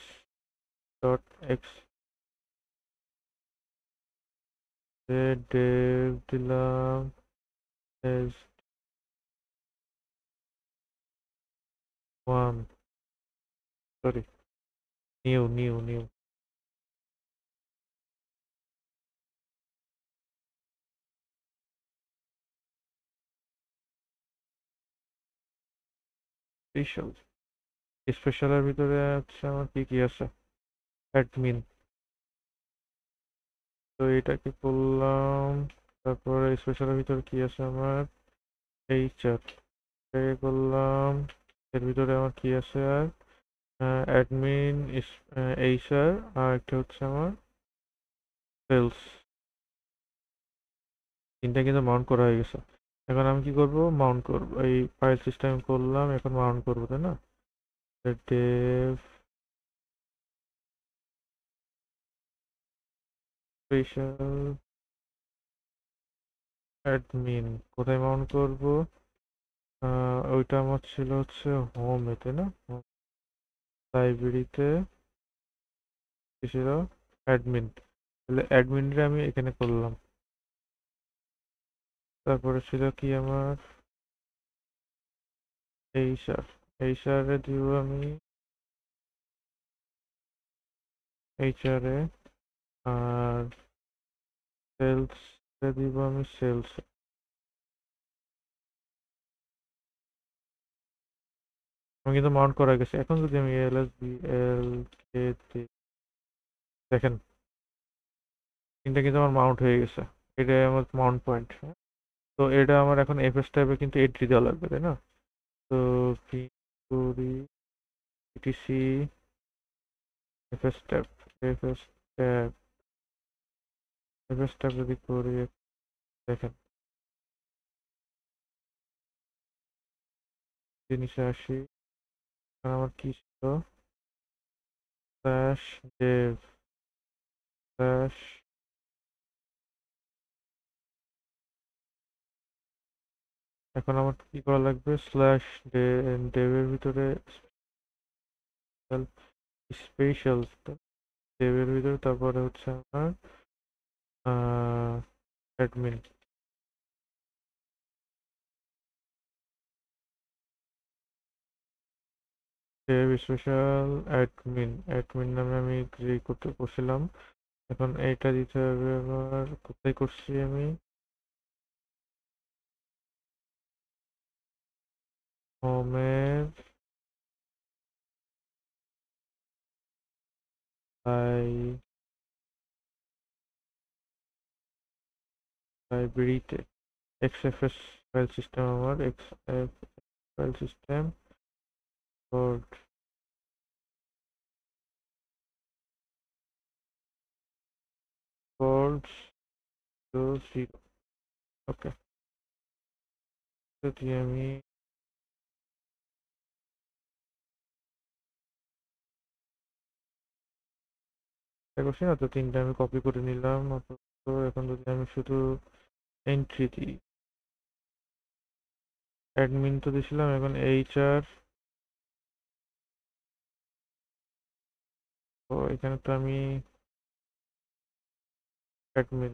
[SPEAKER 1] dot x dev দিলাম S one, sorry, new special. স্পেশালের ভিতরে হচ্ছে আমার কি কি আছে, অ্যাডমিন। তো এটাকে করলাম। তারপরে স্পেশালের ভিতরে কি আছে আমার, এইচআর, এটাকে করলাম। এর ভিতরে আমার কি আছে আর, অ্যাডমিন, এইচআর, আর একটা হচ্ছে আমার সেলস। তিনটা কিন্তু মাউন্ট করা হয়ে গেছে। এখন আমি কি করব, মাউন্ট করব। এই ফাইল সিস্টেম করলাম, এখন মাউন্ট করব তাই না? ডেভ স্পেশাল অ্যাডমিন কোথায় মাউন্ট করব? ওইটা আমার ছিল হচ্ছে হোম এতে না, লাইব্রেরিতে কি ছিল, অ্যাডমিন। তাহলে অ্যাডমিনটা আমি এখানে করলাম। তারপরে ছিল কি আমার, এইচআর। এইচআর এ দিব আমি এইচআর এ। আর সেলস এ দিব আমি সেলস। আমি কিন্তু মাউন্ট করা গেছে। এখন যদি আমি এল কে দিই, দেখেন তিনটা কিন্তু আমার মাউন্ট হয়ে গেছে। এটাই আমার মাউন্ট পয়েন্ট। তো এটা আমার এখন এফএস ট্যাবে কিন্তু এন্ট্রি দেওয়া লাগবে তাই না? তো কি করি, etc FS tab, FS tab, FS tab যদি করি, দেখেন জিনিসে আসি। এখন আমার কি ছিল, স্ল্যাশ ডেভ স্ল্যাশ, এখন আমার কি করা লাগবে, স্ল্যাশ ডেভের ভিতরে স্পেশাল, ডেভের ভিতরে তারপরে হচ্ছে আমার admin. Dave special admin, admin নামে আমি ক্রিয়েট করতে বসছিলাম। এখন এইটা দিতে হবে আবার, কোথায় করছি আমি, হোমের লাইব্রেরিতে এক্সএফএস ফাইল সিস্টেম, আমার XF file system dot faults 0 ওকে। যদি আমি করছি না, তো তিনটা আমি কপি করে নিলাম আপাতত। এখন যদি আমি শুধু এন্ট্রি দিই, অ্যাডমিন তো দিছিলাম, এখন এইচআর। তো এখানে তো আমি অ্যাডমিন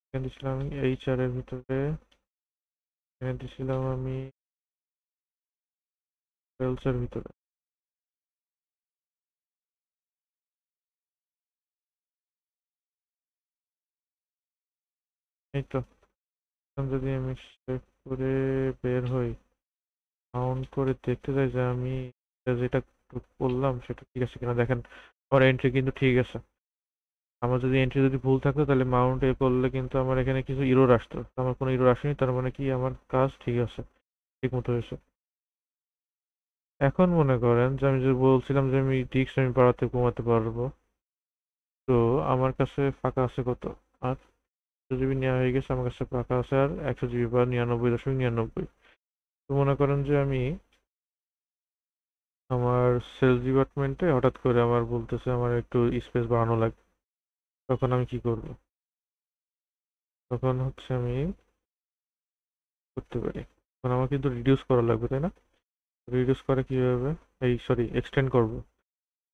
[SPEAKER 1] এখানে দিছিলাম, আমি এইচআর এর ভিতরে এখানে দিছিলাম আমি সেলস এর ভিতরে। এই তো। এখন যদি আমি সেভ করে বের হই, কাউন্ট করে দেখতে চাই যে আমি যেটা করলাম সেটা ঠিক আছে কিনা, দেখেন আমার এন্ট্রি কিন্তু ঠিক আছে। আমার যদি এন্ট্রি যদি ভুল থাকতো তাহলে মাউন্ট এ করলে কিন্তু আমার এখানে কিছু ইরর আসতো, তো আমার কোনো ইরর আসেনি, তার মানে কি আমার কাজ ঠিক আছে, ঠিক মতো হয়েছে। এখন মনে করেন যে আমি যে বলছিলাম যে আমি ডিস্ক আমি বাড়াতে কমাতে পারবো, তো আমার কাছে ফাঁকা আছে কত, আর 100 জিবি নেওয়া হয়ে গেছে, আমার কাছে ফাঁকা আছে আর 100 জিবি বা 99.99। তো মনে করেন যে আমি আমার সেলস ডিপার্টমেন্টে হঠাৎ করে আমার বলতেছে আমার একটু স্পেস বাড়ানো লাগবে, তখন আমি কি করব? তখন হচ্ছে আমি করতে পারি, তখন আমার কিন্তু রিডিউস করা লাগবে, তাই না? রিডিউস করে কিভাবে, এই সরি এক্সটেন্ড করব।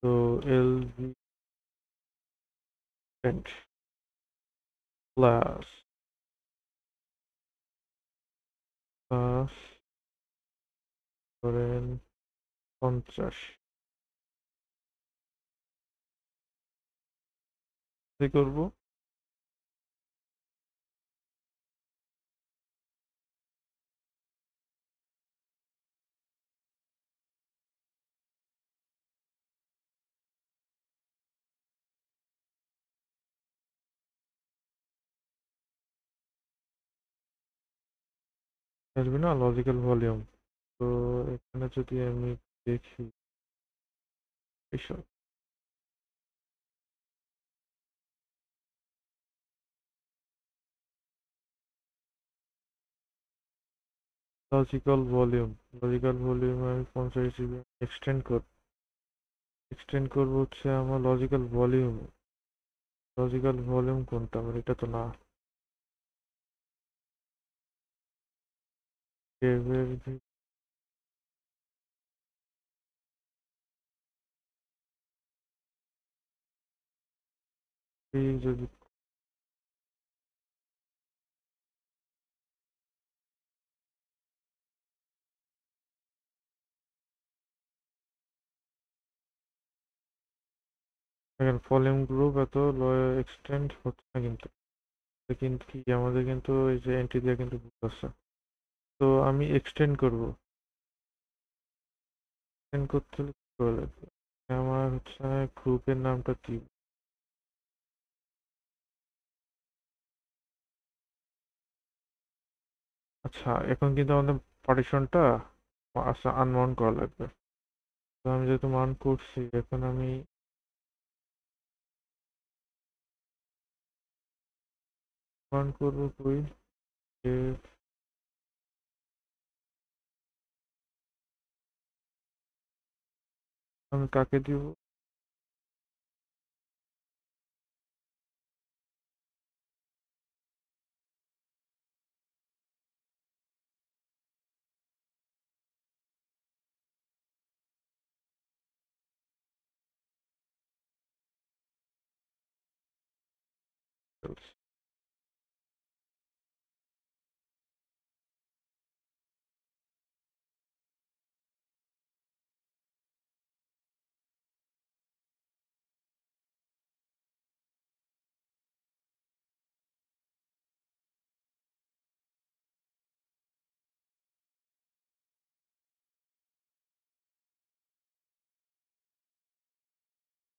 [SPEAKER 1] তো L V extend plus plus ধরেন 50 কি করব? আসবে না লজিক্যাল ভলিউম। তো এখানে যদি আমি দেখি এইসব লজিক্যাল ভলিউম আমি 50 জিবি এক্সটেন্ড করব হচ্ছে আমার লজিক্যাল ভলিউম কোনটা আমার, এটা তো না। কেভের ভিতরে যদি দেখেন ভলিউম গ্রুপ এত এক্সটেন্ড হচ্ছে না কিন্তু, কিন্তু কি আমাদের কিন্তু এই যে এন্ট্রি দিয়ে কিন্তু ভুল আছে। তো আমি এক্সটেন্ড করতে হলে কি করা লাগবে? আমার হচ্ছে গ্রুপের নামটা দিব। আচ্ছা, এখন কিন্তু আমাদের পার্টিশনটা আচ্ছা আনমাউন্ট করা লাগবে। তো আমি যেহেতু মাউন্ট করছি, এখন আমি মাউন্ট করবো কই, যে আমি কাকে দিব?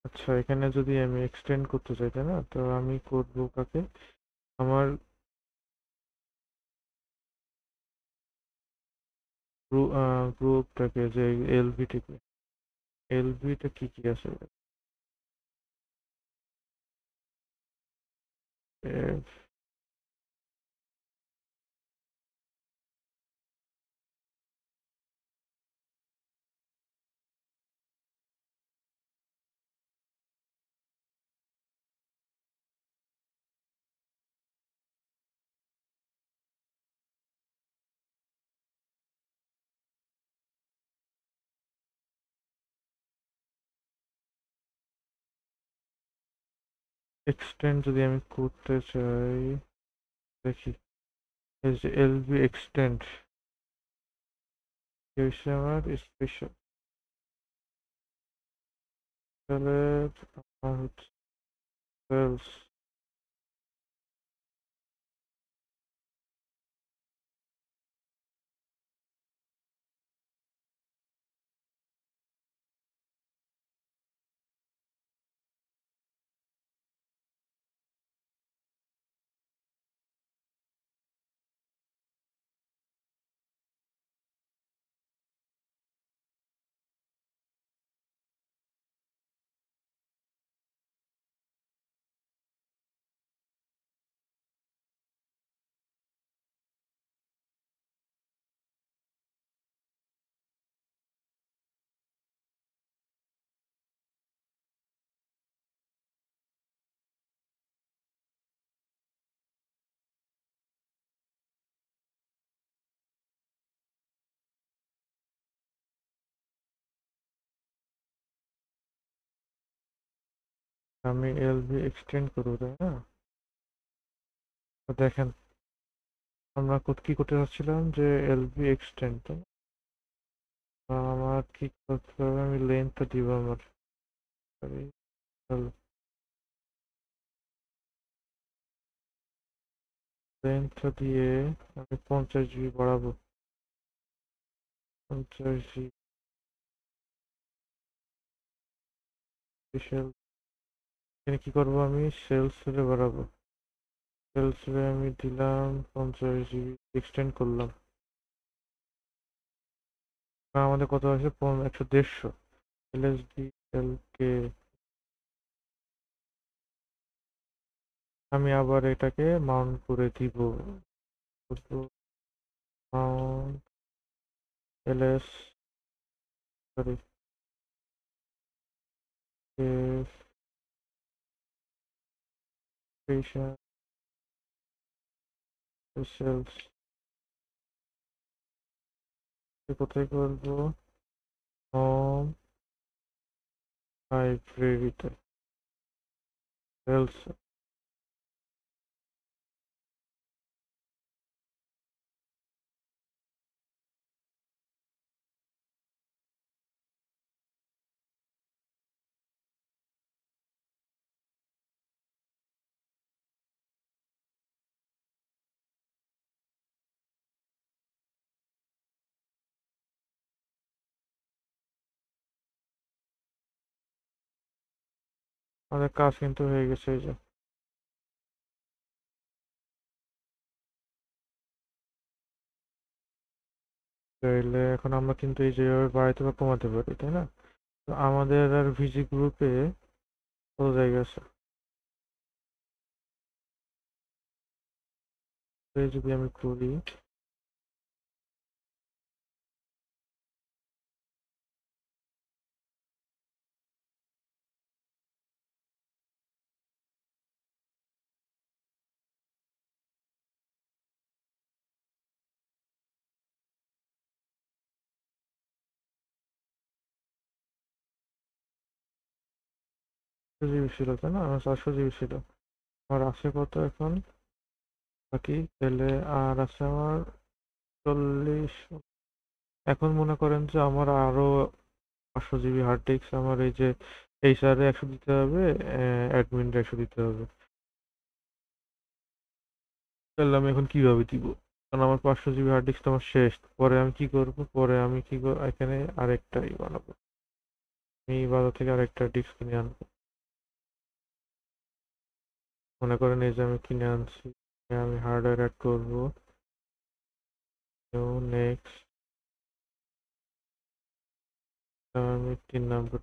[SPEAKER 1] আচ্ছা, এখানে যদি আমি এক্সটেন্ড করতে চাই, তাই না? তো আমি করবো কাকে? আমার গ্রুপটাকে, যে এলভিটাকে, এলভিটা কি কি আছে? এক্সটেন্ড যদি আমি করতে চাই, দেখি এই যে এলবি এক্সটেন্ড হচ্ছে আমার স্পেশাল, তাহলে আমার হচ্ছে সেলস। আমি এলবি এক্সটেন্ড করবো, তাই না? তো দেখেন, আমরা কি করতে চাচ্ছিলাম যে এলবি এক্সটেন্ড, আমার কি করতে হবে, আমি লেন্থটা দিব আমার লেন্থটা দিয়ে আমি 50 GB বাড়াবো, 50 GB সেল। এখানে কি করবো, আমি সেলস রে বাড়াবো, সেলস রে আমি দিলাম 50 GB, এক্সটেন্ড করলাম। আমাদের কত আছে, 150 এলএসডি এল কে। আমি আবার এটাকে মাউন্ট করে দিব, mount LS, sorry, special cells. কোথায় করবো, হোম লাইব্রেরিতে সেলস। আমাদের কাজ কিন্তু হয়ে গেছে, এই যে চাইলে এখন আমরা কিন্তু এই যেভাবে বাড়াইতে বা কমাতে পারি, তাই না? তো আমাদের আর ভিজি গ্রুপে কত জায়গা আছে, তো এই যদি আমি করি, জিবি ছিল তাই না, আমার 400 GB ছিল। আমার আছে কত এখন বাকি, তাহলে আর আছে আমার 40। এখন মনে করেন যে আমার আরো 500 GB হার্ড ডিস্ক, আমার এই যে এইচআর 100 দিতে হবে, অ্যাডমিন 100 দিতে হবে। তাহলে আমি এখন কিভাবে দিব, কারণ আমার 500 GB হার্ড ডিস্ক তো আমার শেষ। পরে আমি কি করব, পরে আমি কি করব, এখানে আরেকটাই বানাবো, আমি বাজার থেকে আরেকটা ডিস্ক কিনে আনবো। মনে করেন এই যে আমি কিনে আনছি, আমি হার্ডওয়্যার অ্যাড করবো, নেক্সট, আমি 3 নম্বর,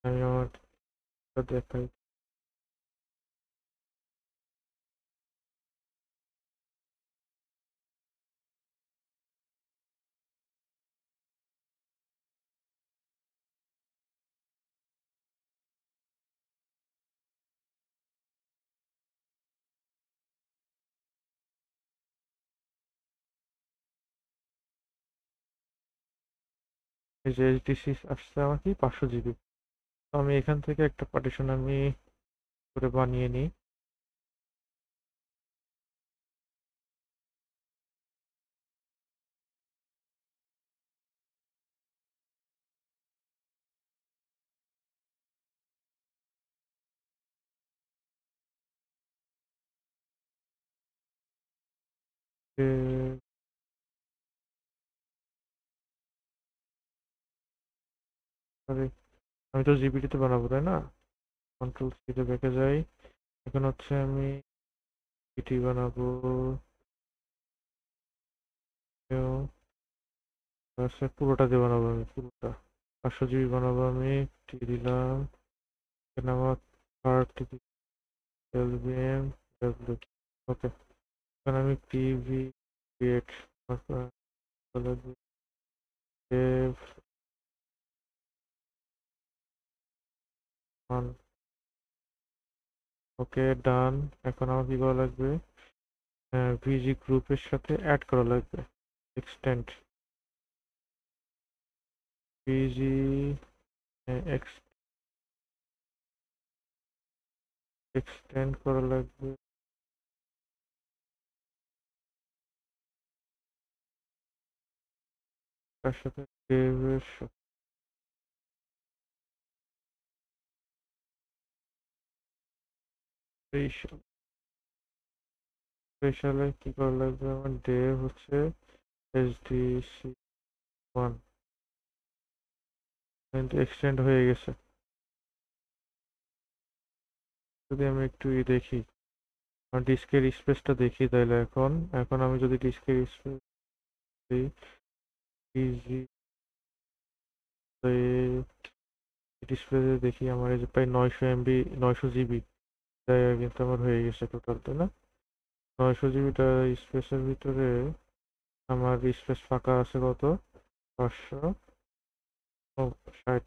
[SPEAKER 1] আমি আমার দেখাই। এই যে এইচডিসি আসছে আমার কি 500 GB, তো আমি এখান থেকে একটা পার্টিশন আমি করে বানিয়ে নিই। এ, আরে আমি তো জিপিটিতে বানাবো তাই না? কন্ট্রোল সিতে ব্যাকে যাই। এখন হচ্ছে আমি পিটি বানাবো। আচ্ছা পুরোটা দিয়ে বানাবো আমি পুরোটা। 500 জিবি বানাবো আমি। টি দিলাম। এখানে আমার 30 LVM ডাব্লিউ। ওকে। এখন আমি পিভি ক্রিয়েট সেভ ওয়ান। ওকে ডান। এখন আমার কি করা লাগবে? ভিজি গ্রুপের সাথে অ্যাড করা লাগবে। এক্সটেন্ড ভিজি এক্সটেন্ড করা লাগবে। তার সাথে dev-এর স্পেশালে কি করা লাগবে? আমার ডেভ হচ্ছে SDC1 কিন্তু এক্সটেন্ড হয়ে গেছে। যদি আমি একটু দেখি আমার ডিস্কের স্পেসটা দেখি তাহলে এখন আমি যদি ডিস্কের স্পেস দিই ইজি ডিসপ্লেতে দেখি আমার এই যে প্রায় 900 MB 900 জিবি জায়গা কিন্তু আমার হয়ে গেছে টোটাল তাই না? 900 জিবিটা স্পেসের ভিতরে আমার স্পেস ফাঁকা আছে কত? 560।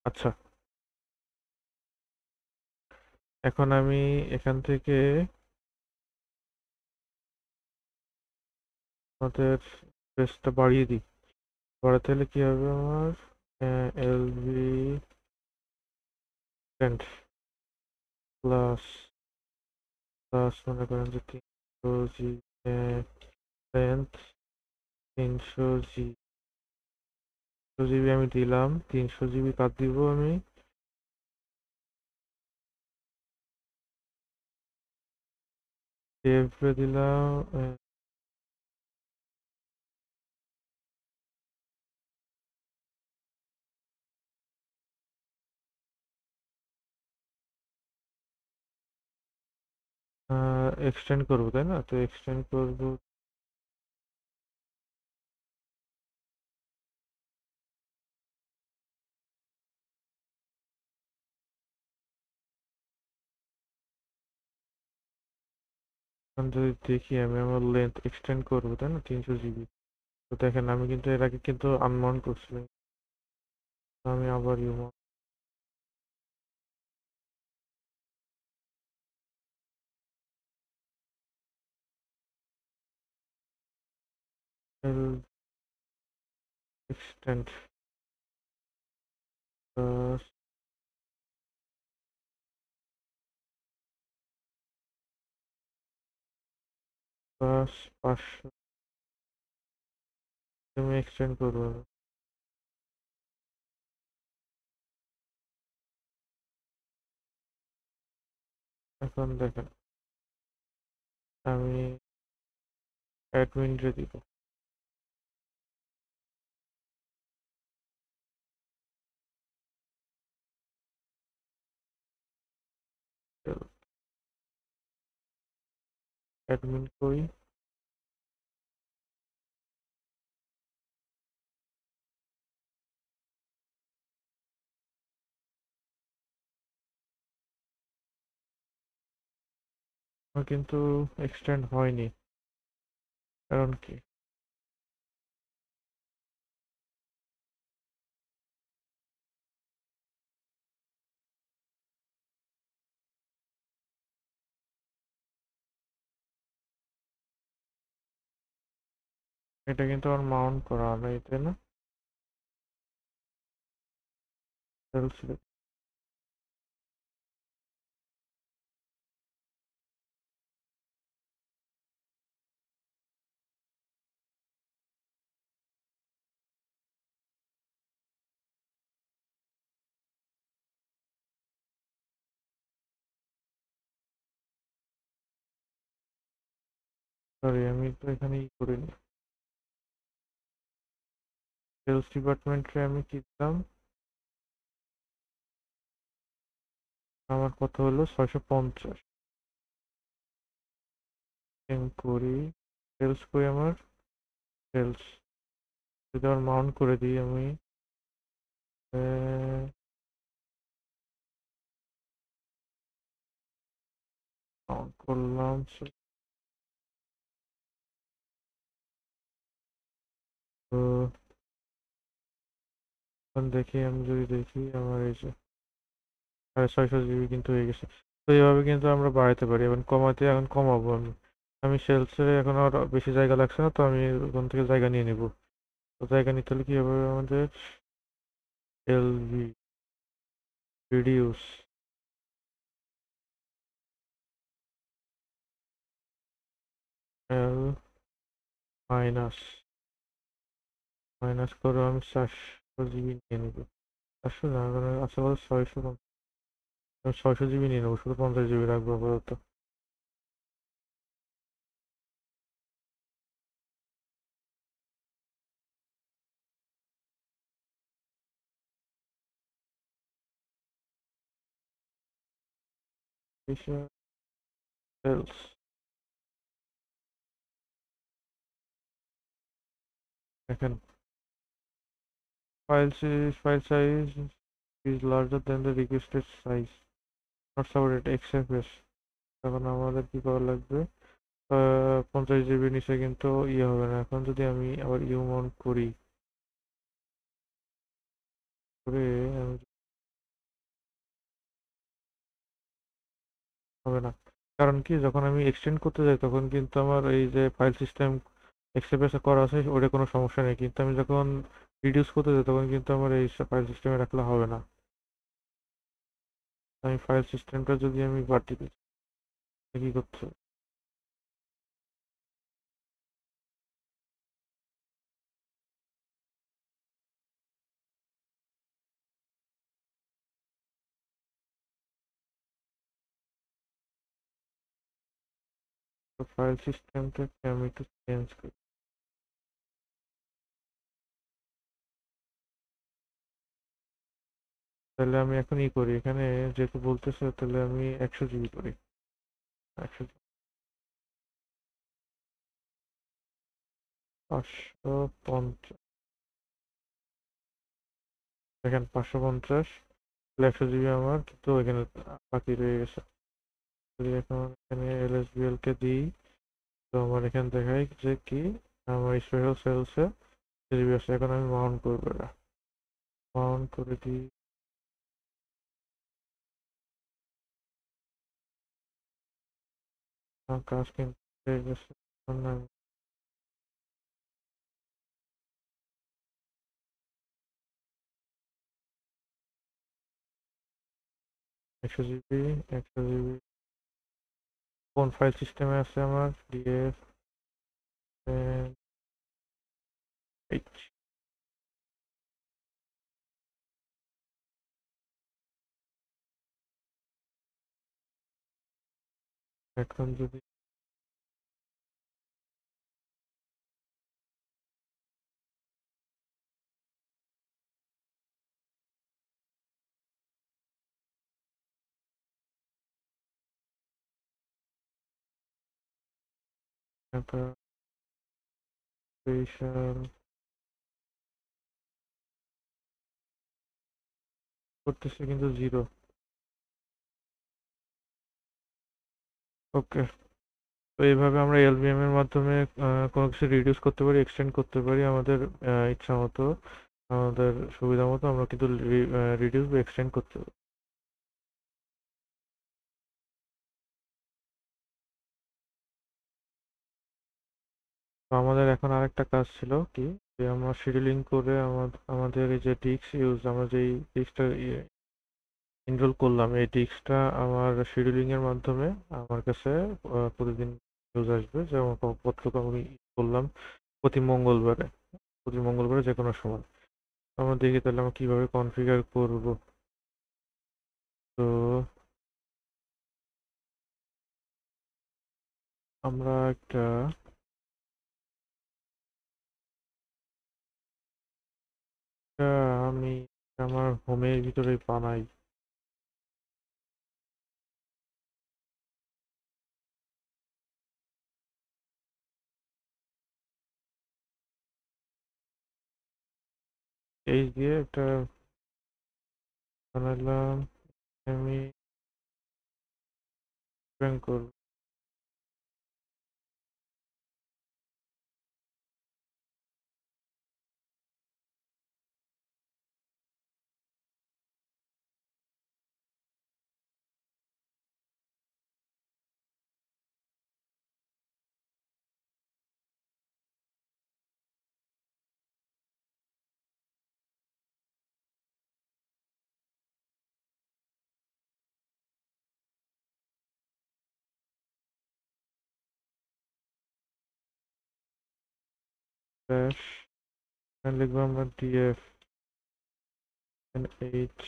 [SPEAKER 1] আচ্ছা এখন আমি এখান থেকে আমাদের স্পেসটা বাড়িয়ে দিই। বাড়াতে হলে কি হবে আমার? এলভি টেন্ট প্লাস প্লাস মনে করেন যে 300 জি লেন্থ 300 জিবি আমি দিলাম। 300 জিবি কার দিব আমি? সেভ দিলাম। এক্সটেন্ড করবো তাই না? তো এক্সটেন্ড করবো। এখন যদি দেখি আমি আমার লেন্থ এক্সটেন্ড করবো তাই না 300 জিবি। তো দেখেন আমি কিন্তু এর আগে কিন্তু আনমাউন্ট করছিলাম। আমি আবার এক্সটেন্ড প্লাস প্লাস 500 আমি এক্সটেন্ড করবো। এখন দেখেন আমি অ্যাডমিনরে দিব। অ্যাডমিন কই? আমার কিন্তু এক্সটেন্ড হয়নি। কারণ কি? এটা কিন্তু আমার মাউন্ট করা নেই তাই না? সরি, আমি তো এখানে করিনি। সেলস ডিপার্টমেন্টে আমি কি দিলাম, আমার কত হলো 650 করি। সেলস করি আমার, সেলস যদি আমার মাউন্ট করে দিই আমি, মাউন্ট করলাম। তো এখন দেখি, আমি যদি দেখি আমার এই যে 650 জিবি কিন্তু হয়ে গেছে। তো এইভাবে কিন্তু আমরা বাড়াতে পারি, এখন কমাতে এখন কমাবো আমি। আমি সেলসে এখন আর বেশি জায়গা লাগছে না, তো আমি ওখান থেকে জায়গা নিয়ে নিব। তো জায়গা নিতে হলে কি হবে আমাদের, LV reduce, L minus, minus করে আমি 400 জিবি নিয়ে নিব। 400 না, কারণ আশেপাশে 600, আমি 600 জিবি নিয়ে নেবো, শুধু 50 জিবি রাখবো আপাতত। সেলস, দেখেন, file size is larger than the requested size, not supported XFS। এখন আমাদের কি করা লাগবে, 50 জিবি নিচে কিন্তু ইয়ে হবে না। এখন যদি আমি আবার ইউ মাউন্ট করি, করে আমি, হবে না। কারণ কি, যখন আমি এক্সটেন্ড করতে যাই তখন কিন্তু আমার এই যে ফাইল সিস্টেম এক্সএফএস করা আছে ওটা কোনো সমস্যা নেই, কিন্তু আমি যখন রিডিউস করতে যাই তখন কিন্তু আমার এই ফাইল সিস্টেমে রাখলে হবে না। আমি ফাইল সিস্টেমটা যদি আমি বাড়তি দিই, কি করতে হবে? তো ফাইল সিস্টেমটাকে আমি একটু চেঞ্জ করি। তাহলে আমি এখন ই করি, এখানে যেহেতু বলতেছে তাহলে আমি 100 জিবি করি। 100, 550, দেখেন 550, 100 জিবি আমার কিন্তু এখানে বাকি রয়ে গেছে। যদি এখন এখানে এলএসবিএল কে দিই, তো আমার এখানে দেখাই যে কি আমার স্পেশাল সেলসে জিবি আছে। এখন আমি মাউন্ট করবো, এটা মাউন্ট করে দিই। আমার কাজ কিন্তু হয়ে গেছে। এখন আমি 100 জিবি, 100 জিবি কোন ফাইল সিস্টেমে আছে আমার, ডিএফ এইচ। এখন যদি স্পেশাল করতেছে কিন্তু জিরো। ওকে, তো এইভাবে আমরা এলভিএম এর মাধ্যমে কোনো কিছু রিডিউস করতে পারি, এক্সটেন্ড করতে পারি আমাদের ইচ্ছা মতো, আমাদের সুবিধা মতো আমরা কিন্তু রিডিউস বা এক্সটেন্ড করতে পারি। তো আমাদের এখন আরেকটা কাজ ছিল কি, যে আমরা শিডিউলিং করে আমাদের এই যে ডিস্ক ইউজ, আমরা যেই ডিস্কটা এনরোল করলাম, এই ডিস্কটা আমার শিডিউলিং এর মাধ্যমে আমার কাছে প্রতিদিন ইউজ আসবে। যেমন কতটুকু আমি করলাম প্রতি মঙ্গলবারে যে কোনো সময়। আমরা দেখি তাহলে আমরা কিভাবে কনফিগার করব। তো আমরা একটা আমি আমার হোমের ভিতরে বানাই। এই দিয়ে একটা বানালাম। আমি ব্যাং করব। স্ল্যাশ লিখবো আমরা ডিএফ এইচ।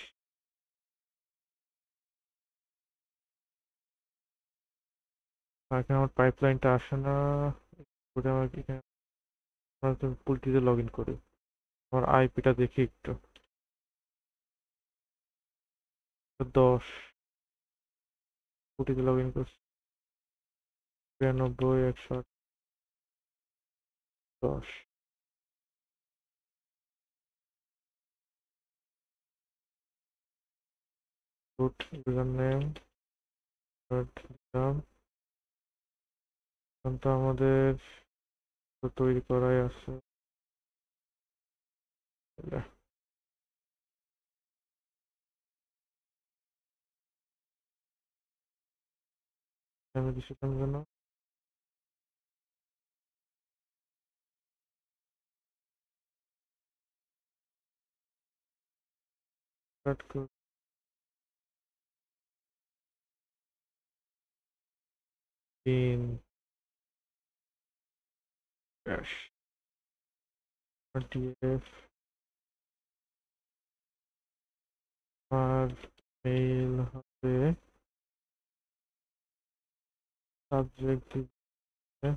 [SPEAKER 1] এখানে আমার পাইপলাইনটা আসে না। করে আমাকে এখানে পুলটিতে লগ ইন করি। আমার আইপিটা দেখি একটু। 10 পুলটিতে লগ ইন করছি। 92 110। root username দিলাম। এখন তো আমাদের তো তৈরি করাই আছে। আমি দিছিলাম যেন start করে 3 dash df আর মেইল হবে সাবজেক্ট দিবে।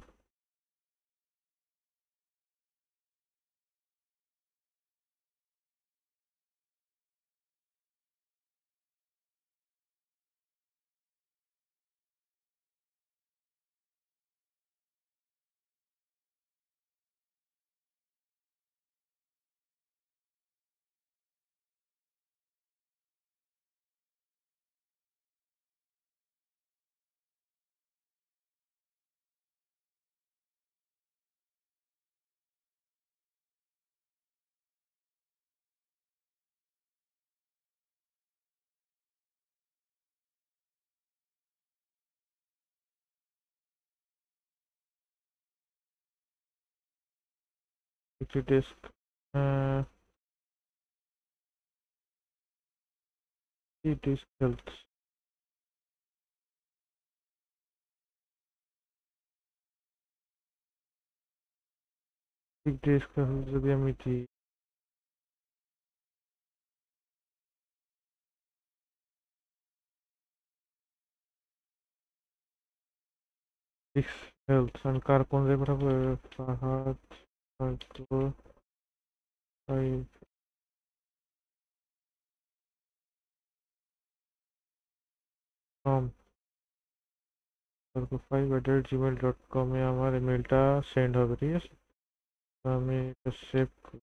[SPEAKER 1] একটি desk disk health disk health যদি আমি দিই ডিস্ক হেলথ আমি কার কোন জায়গায় পাঠাবো? ফাহাদ ফাইভ ফ্রম 5@gmail.com এ আমার ইমেলটা সেন্ড হবে, ঠিক আছে? তো আমি এটা সেভ করলাম।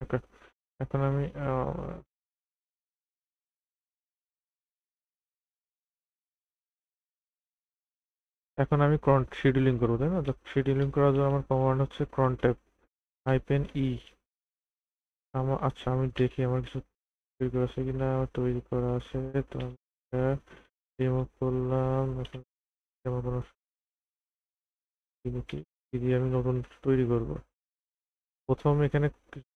[SPEAKER 1] ওকে, এখন আমি ক্রন শিডিউলিং করবো, তাই না? তো শিডিউলিং করার জন্য আমার কমান্ড হচ্ছে ক্রন ট্যাব -e। আচ্ছা, আমি দেখি আমার কিছু তৈরি করা আছে কিনা। আমার তৈরি করা আছে, তো আমি রিমুভ করলাম। এখন আমার কোনো কি দিয়ে আমি নতুন তৈরি করব। প্রথম এখানে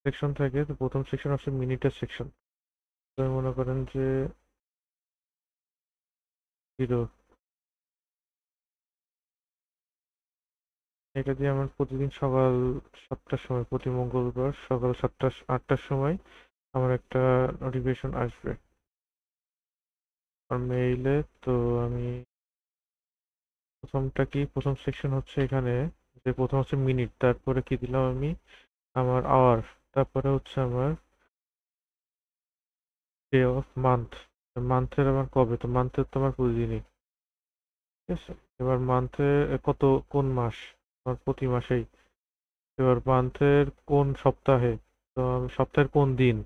[SPEAKER 1] সেকশন থাকে, তো প্রথম সেকশন হচ্ছে মিনিটের সেকশন। তো মনে করেন যে 0 এটা দিয়ে আমার প্রতিদিন সকাল 7টার সময়, প্রতি মঙ্গলবার সকাল 7টা 8টার সময় আমার একটা নোটিফিকেশন আসবে আর মেইলে। তো আমি প্রথম সেকশন হচ্ছে এখানে, যে প্রথম হচ্ছে মিনিট, তারপরে কি দিলাম আমি আমার আওয়ার, তারপরে হচ্ছে আমার ডে অফ মান্থ। মান্থের আমার কবে, তো মান্থের তো আমার প্রতিদিনই, ঠিক আছে। এবার মান্থে কত, কোন মাস, আমার প্রতি মাসেই। এবার মান্থের কোন সপ্তাহে, তো আমি সপ্তাহের কোন দিন,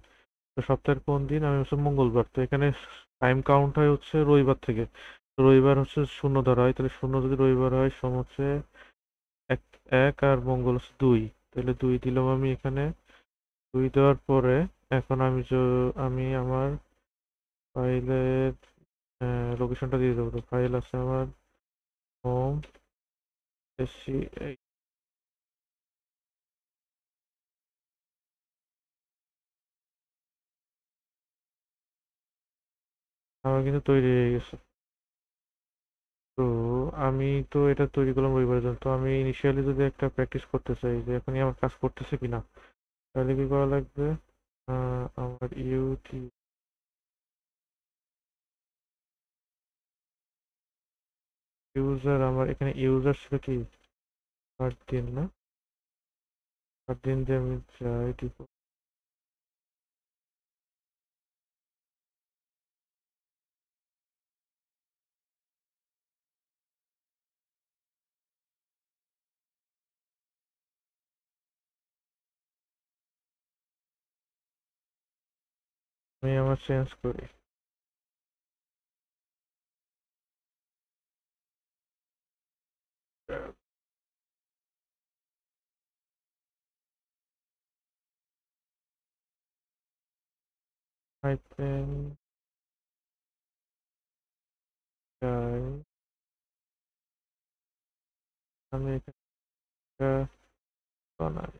[SPEAKER 1] তো সপ্তাহের কোন দিন আমি হচ্ছে মঙ্গলবার, তো এখানে টাইম কাউন্ট হয় হচ্ছে রবিবার থেকে। তো রবিবার হচ্ছে শূন্য ধরা হয়, তাহলে শূন্য যদি রবিবার হয় সম হচ্ছে এক, এক আর মঙ্গল হচ্ছে দুই, তাহলে দুই দিলাম আমি এখানে। দুই দেওয়ার পরে এখন আমি আমার ফাইলের লোকেশনটা দিয়ে দেবো। তো ফাইল আছে আমার হোম এসি, আমার কিন্তু তৈরি হয়ে গেছে। তো আমি তো এটা তৈরি করলাম রবিবারের জন্য। তো আমি ইনিশিয়ালি যদি একটা প্র্যাকটিস করতে চাই যে এখনই আমার কাজ করতেছে কিনা, তাহলে কি করা লাগবে? আমার ইউজার, আমার এখানে ইউজার ছিল কি দিন না, দিন দিয়ে আমি যাই দিব। আমি আমার চেঞ্জ করি। হাইপেন যাই, আমি এখানে একটা বানাই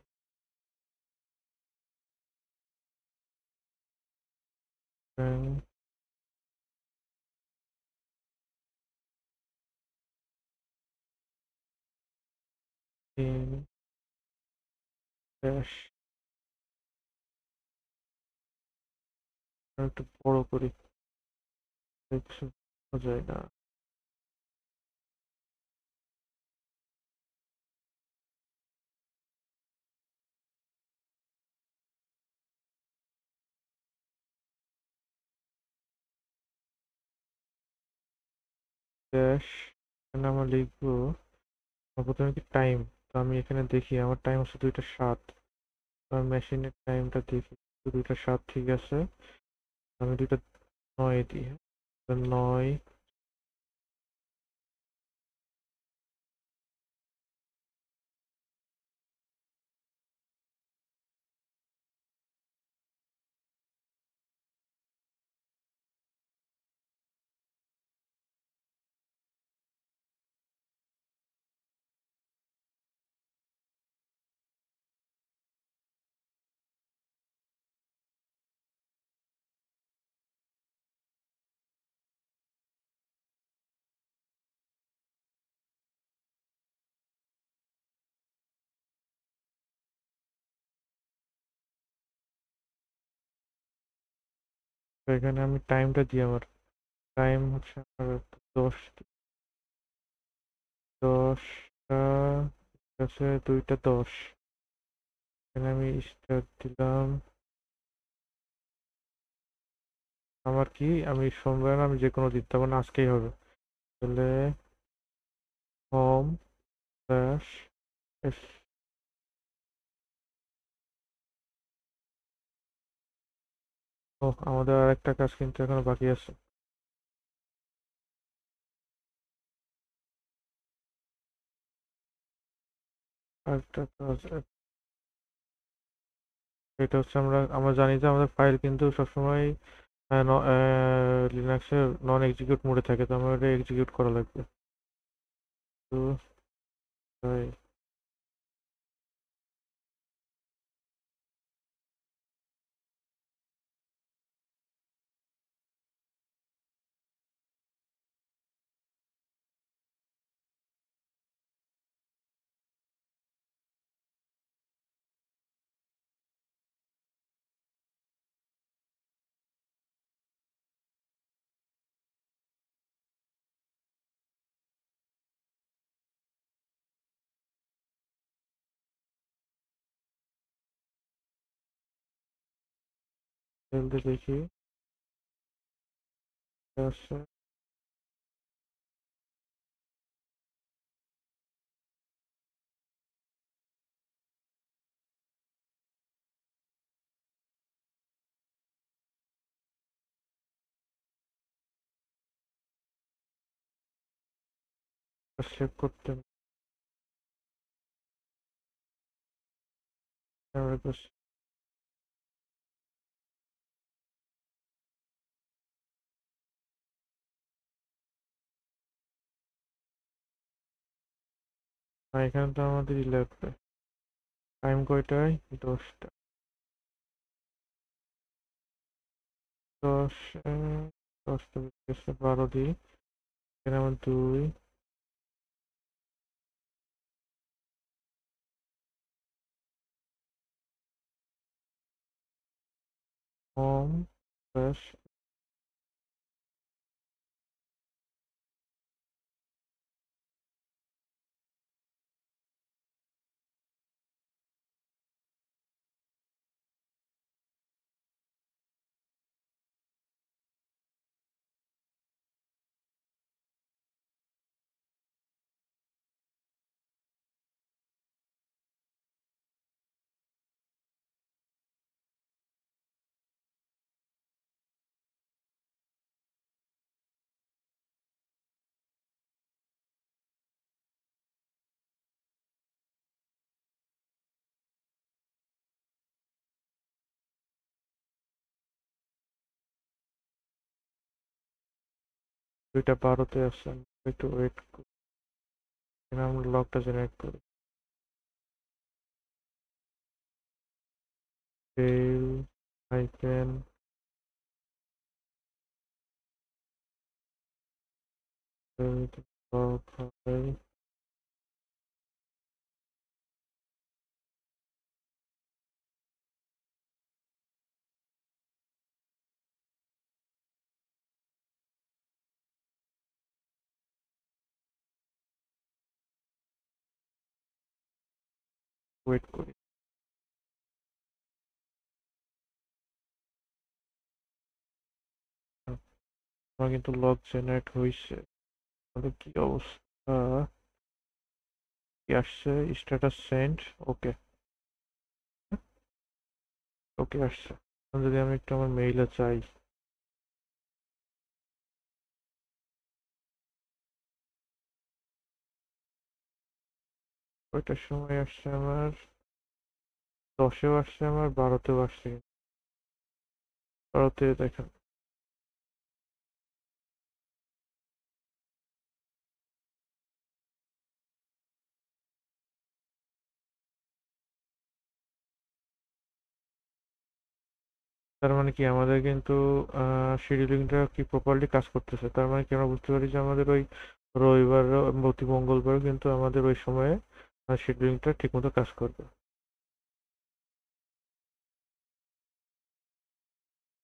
[SPEAKER 1] তিন ড্যাশ, একটু বড় করি, কিছু বোঝা যায় না। ড্যাশ, এখানে আমরা লিখবো প্রথমে কি টাইম। তো আমি এখানে দেখি আমার টাইম হচ্ছে 2টা 7। আমার মেশিনের টাইমটা দেখি, 2টা 7 ঠিক আছে। আমি 2টা 9 দিই, হ্যাঁ? তো 9 তো এখানে আমি টাইমটা দিই। আমার টাইম হচ্ছে আমার 10, 10টা, ঠিক আছে, 2টা 10। এখানে আমি স্টার্ট দিলাম। আমার কি, আমি সোমবার না, আমি যে কোনো দিতে পারবো না, আজকেই হবে। তাহলে হোম স্ল্যাশ এস। ও, আমাদের আর একটা কাজ কিন্তু এখনো বাকি আছে। আরেকটা কাজ, এটা হচ্ছে আমরা জানি যে আমাদের ফাইল কিন্তু সবসময় লিনাক্সের নন এক্সিকিউট মোডে থাকে, তো আমার এটা এক্সিকিউট করা লাগবে। তো তাই জলদি দেখি আসছে। সেভ করতে request। এখানে তো আমাদের লাগবে টাইম কয়টায় 10টা 10 10টা 12 দিই এখানে আমার 2 হোম ফ্রেশ দুইটা 12তে আসছে একটু ওয়েট করি এখানে আমরা লগটা জেনারেট করি fail hyphen log file wait করি আমার কিন্তু লগ জেনারেট হয়েছে আমাদের কি অবস্থা কি আসছে স্ট্যাটাস সেন্ড ওকে ওকে আসছে এখন যদি আমি একটু আমার মেইলে চাই ওইটার সময় আসছে আমার 10এও আসছে আমার 12তেও আসছে 12তে দেখেন তার মানে কি আমাদের কিন্তু শিডিউলিংটা কি প্রপারলি কাজ করতেছে তার মানে কি আমরা বুঝতে পারি যে আমাদের ওই রবিবার প্রতি মঙ্গলবার কিন্তু আমাদের ওই সময়ে শিডিউলিংটা ঠিকমতো কাজ করবে